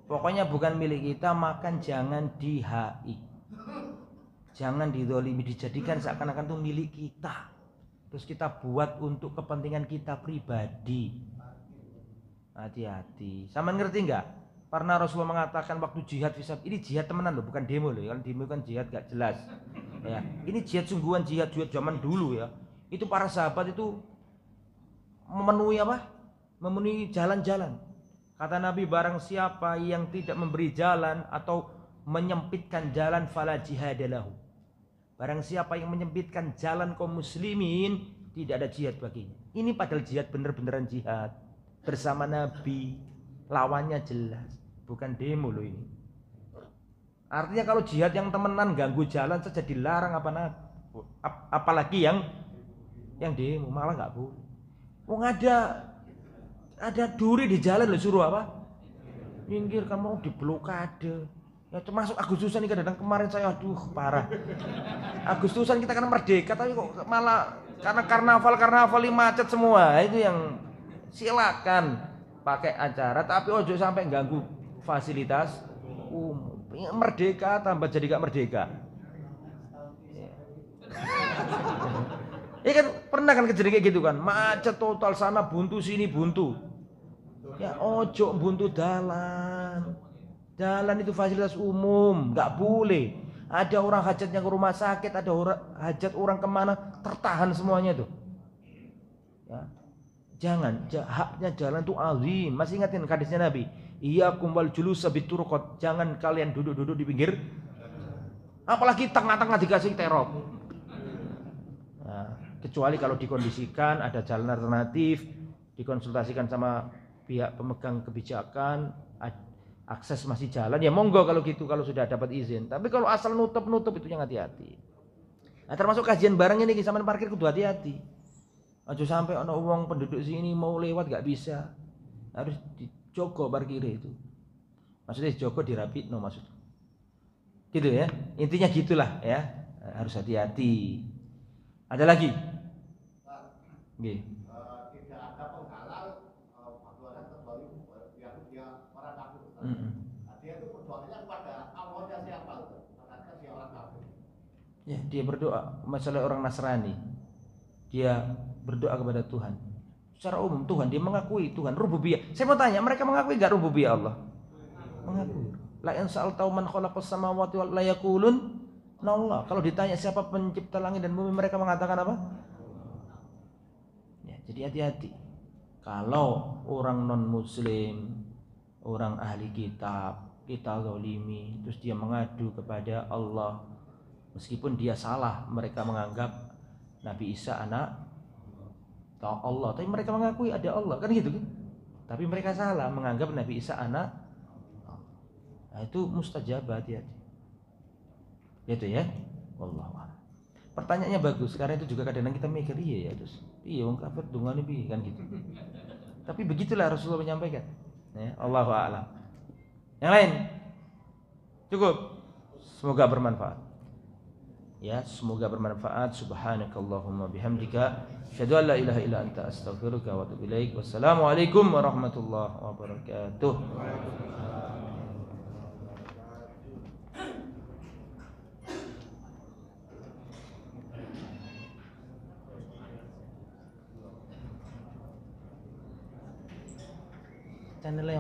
Pokoknya bukan milik kita, makan jangan dihai. Jangan dizalimi, dijadikan seakan-akan itu milik kita. Terus kita buat untuk kepentingan kita pribadi. Hati-hati. Sama ngerti nggak? Karena Rasulullah mengatakan waktu jihad ini jihad temenan loh, bukan demo loh. Kalau demo kan jihad gak jelas. Ya, ini jihad sungguhan, jihad zaman dulu ya. Itu para sahabat itu memenuhi apa? Memenuhi jalan-jalan. Kata Nabi, barang siapa yang tidak memberi jalan atau menyempitkan jalan fala jihadalahu. Barang siapa yang menyempitkan jalan kaum muslimin, tidak ada jihad baginya. Ini padahal jihad bener-beneran jihad bersama Nabi, lawannya jelas, bukan demo loh ini. Artinya kalau jihad yang temenan ganggu jalan saja dilarang, apalagi yang demo, malah nggak boleh. Wong ada duri di jalan loh, suruh apa? Minggir, kamu mau diblokade. Ya termasuk Agustusan ini kadang kemarin saya aduh parah. Agustusan kita kan merdeka tapi kok malah karena karnaval ini macet semua. Itu yang silakan pakai acara tapi ojo sampai ganggu fasilitas umum. Merdeka tambah jadi gak merdeka. Ya kan pernah kan kejadian kayak gitu kan, macet total, sana buntu sini buntu. Ya ojo buntu jalan itu fasilitas umum, nggak boleh. Ada orang hajatnya ke rumah sakit, ada orang hajat orang kemana, tertahan semuanya tuh. Ya. Jangan, haknya jalan itu azim. Masih ingatin hadisnya Nabi, iyyakum wal julusa biturqat, jangan kalian duduk-duduk di pinggir, apalagi tengah-tengah dikasih terop. Nah, kecuali kalau dikondisikan ada jalan alternatif, dikonsultasikan sama pihak pemegang kebijakan, akses masih jalan, ya monggo kalau gitu, kalau sudah dapat izin. Tapi kalau asal nutup itu yang hati-hati. Nah, termasuk kajian bareng ini sampean parkir kudu hati-hati. Aja sampai ana wong penduduk sini mau lewat gak bisa. Harus dijogo parkir itu. Maksudnya dijogo dirapitno maksud. Gitu ya. Intinya gitulah ya. Harus hati-hati. Ada lagi? Nggih. Tidak ada penghalal perbuatan terbaik yang dia orang kafir. Dia itu berdoanya kepada Allahnya siapa itu? Kepada si orang kafir. Ya, dia berdoa. Masalah orang Nasrani, dia berdoa kepada Tuhan. Secara umum Tuhan, dia mengakui Tuhan rububiyah. Saya mau tanya, mereka mengakui enggak rububiyah Allah? Mengakui. La in sa'altau man khalaqas samawati wal la yaqulun Allah. Kalau ditanya siapa pencipta langit dan bumi, mereka mengatakan apa? Ya, jadi hati-hati. Kalau orang non muslim, orang ahli kitab, kita zalimi, terus dia mengadu kepada Allah, meskipun dia salah, mereka menganggap Nabi Isa anak Allah, tapi mereka mengakui ada Allah, kan gitu kan? Tapi mereka salah menganggap Nabi Isa anak Allah. Nah, itu mustajab, hati-hati. Gitu ya. Wallahu a'lam. Pertanyaannya bagus, karena itu juga kadang-kadang kita mikir iya ya, terus iya wong kafir dungane piye kan gitu. Tapi begitulah Rasulullah menyampaikan. Ya, Allahu a'lam. Yang lain? Cukup. Semoga bermanfaat. Ya, semoga bermanfaat. Subhanakallahumma bihamdika asyhadu an la ilaha illa anta astaghfiruka wa atubu ilaik. Wassalamualaikum warahmatullahi wabarakatuh. Channel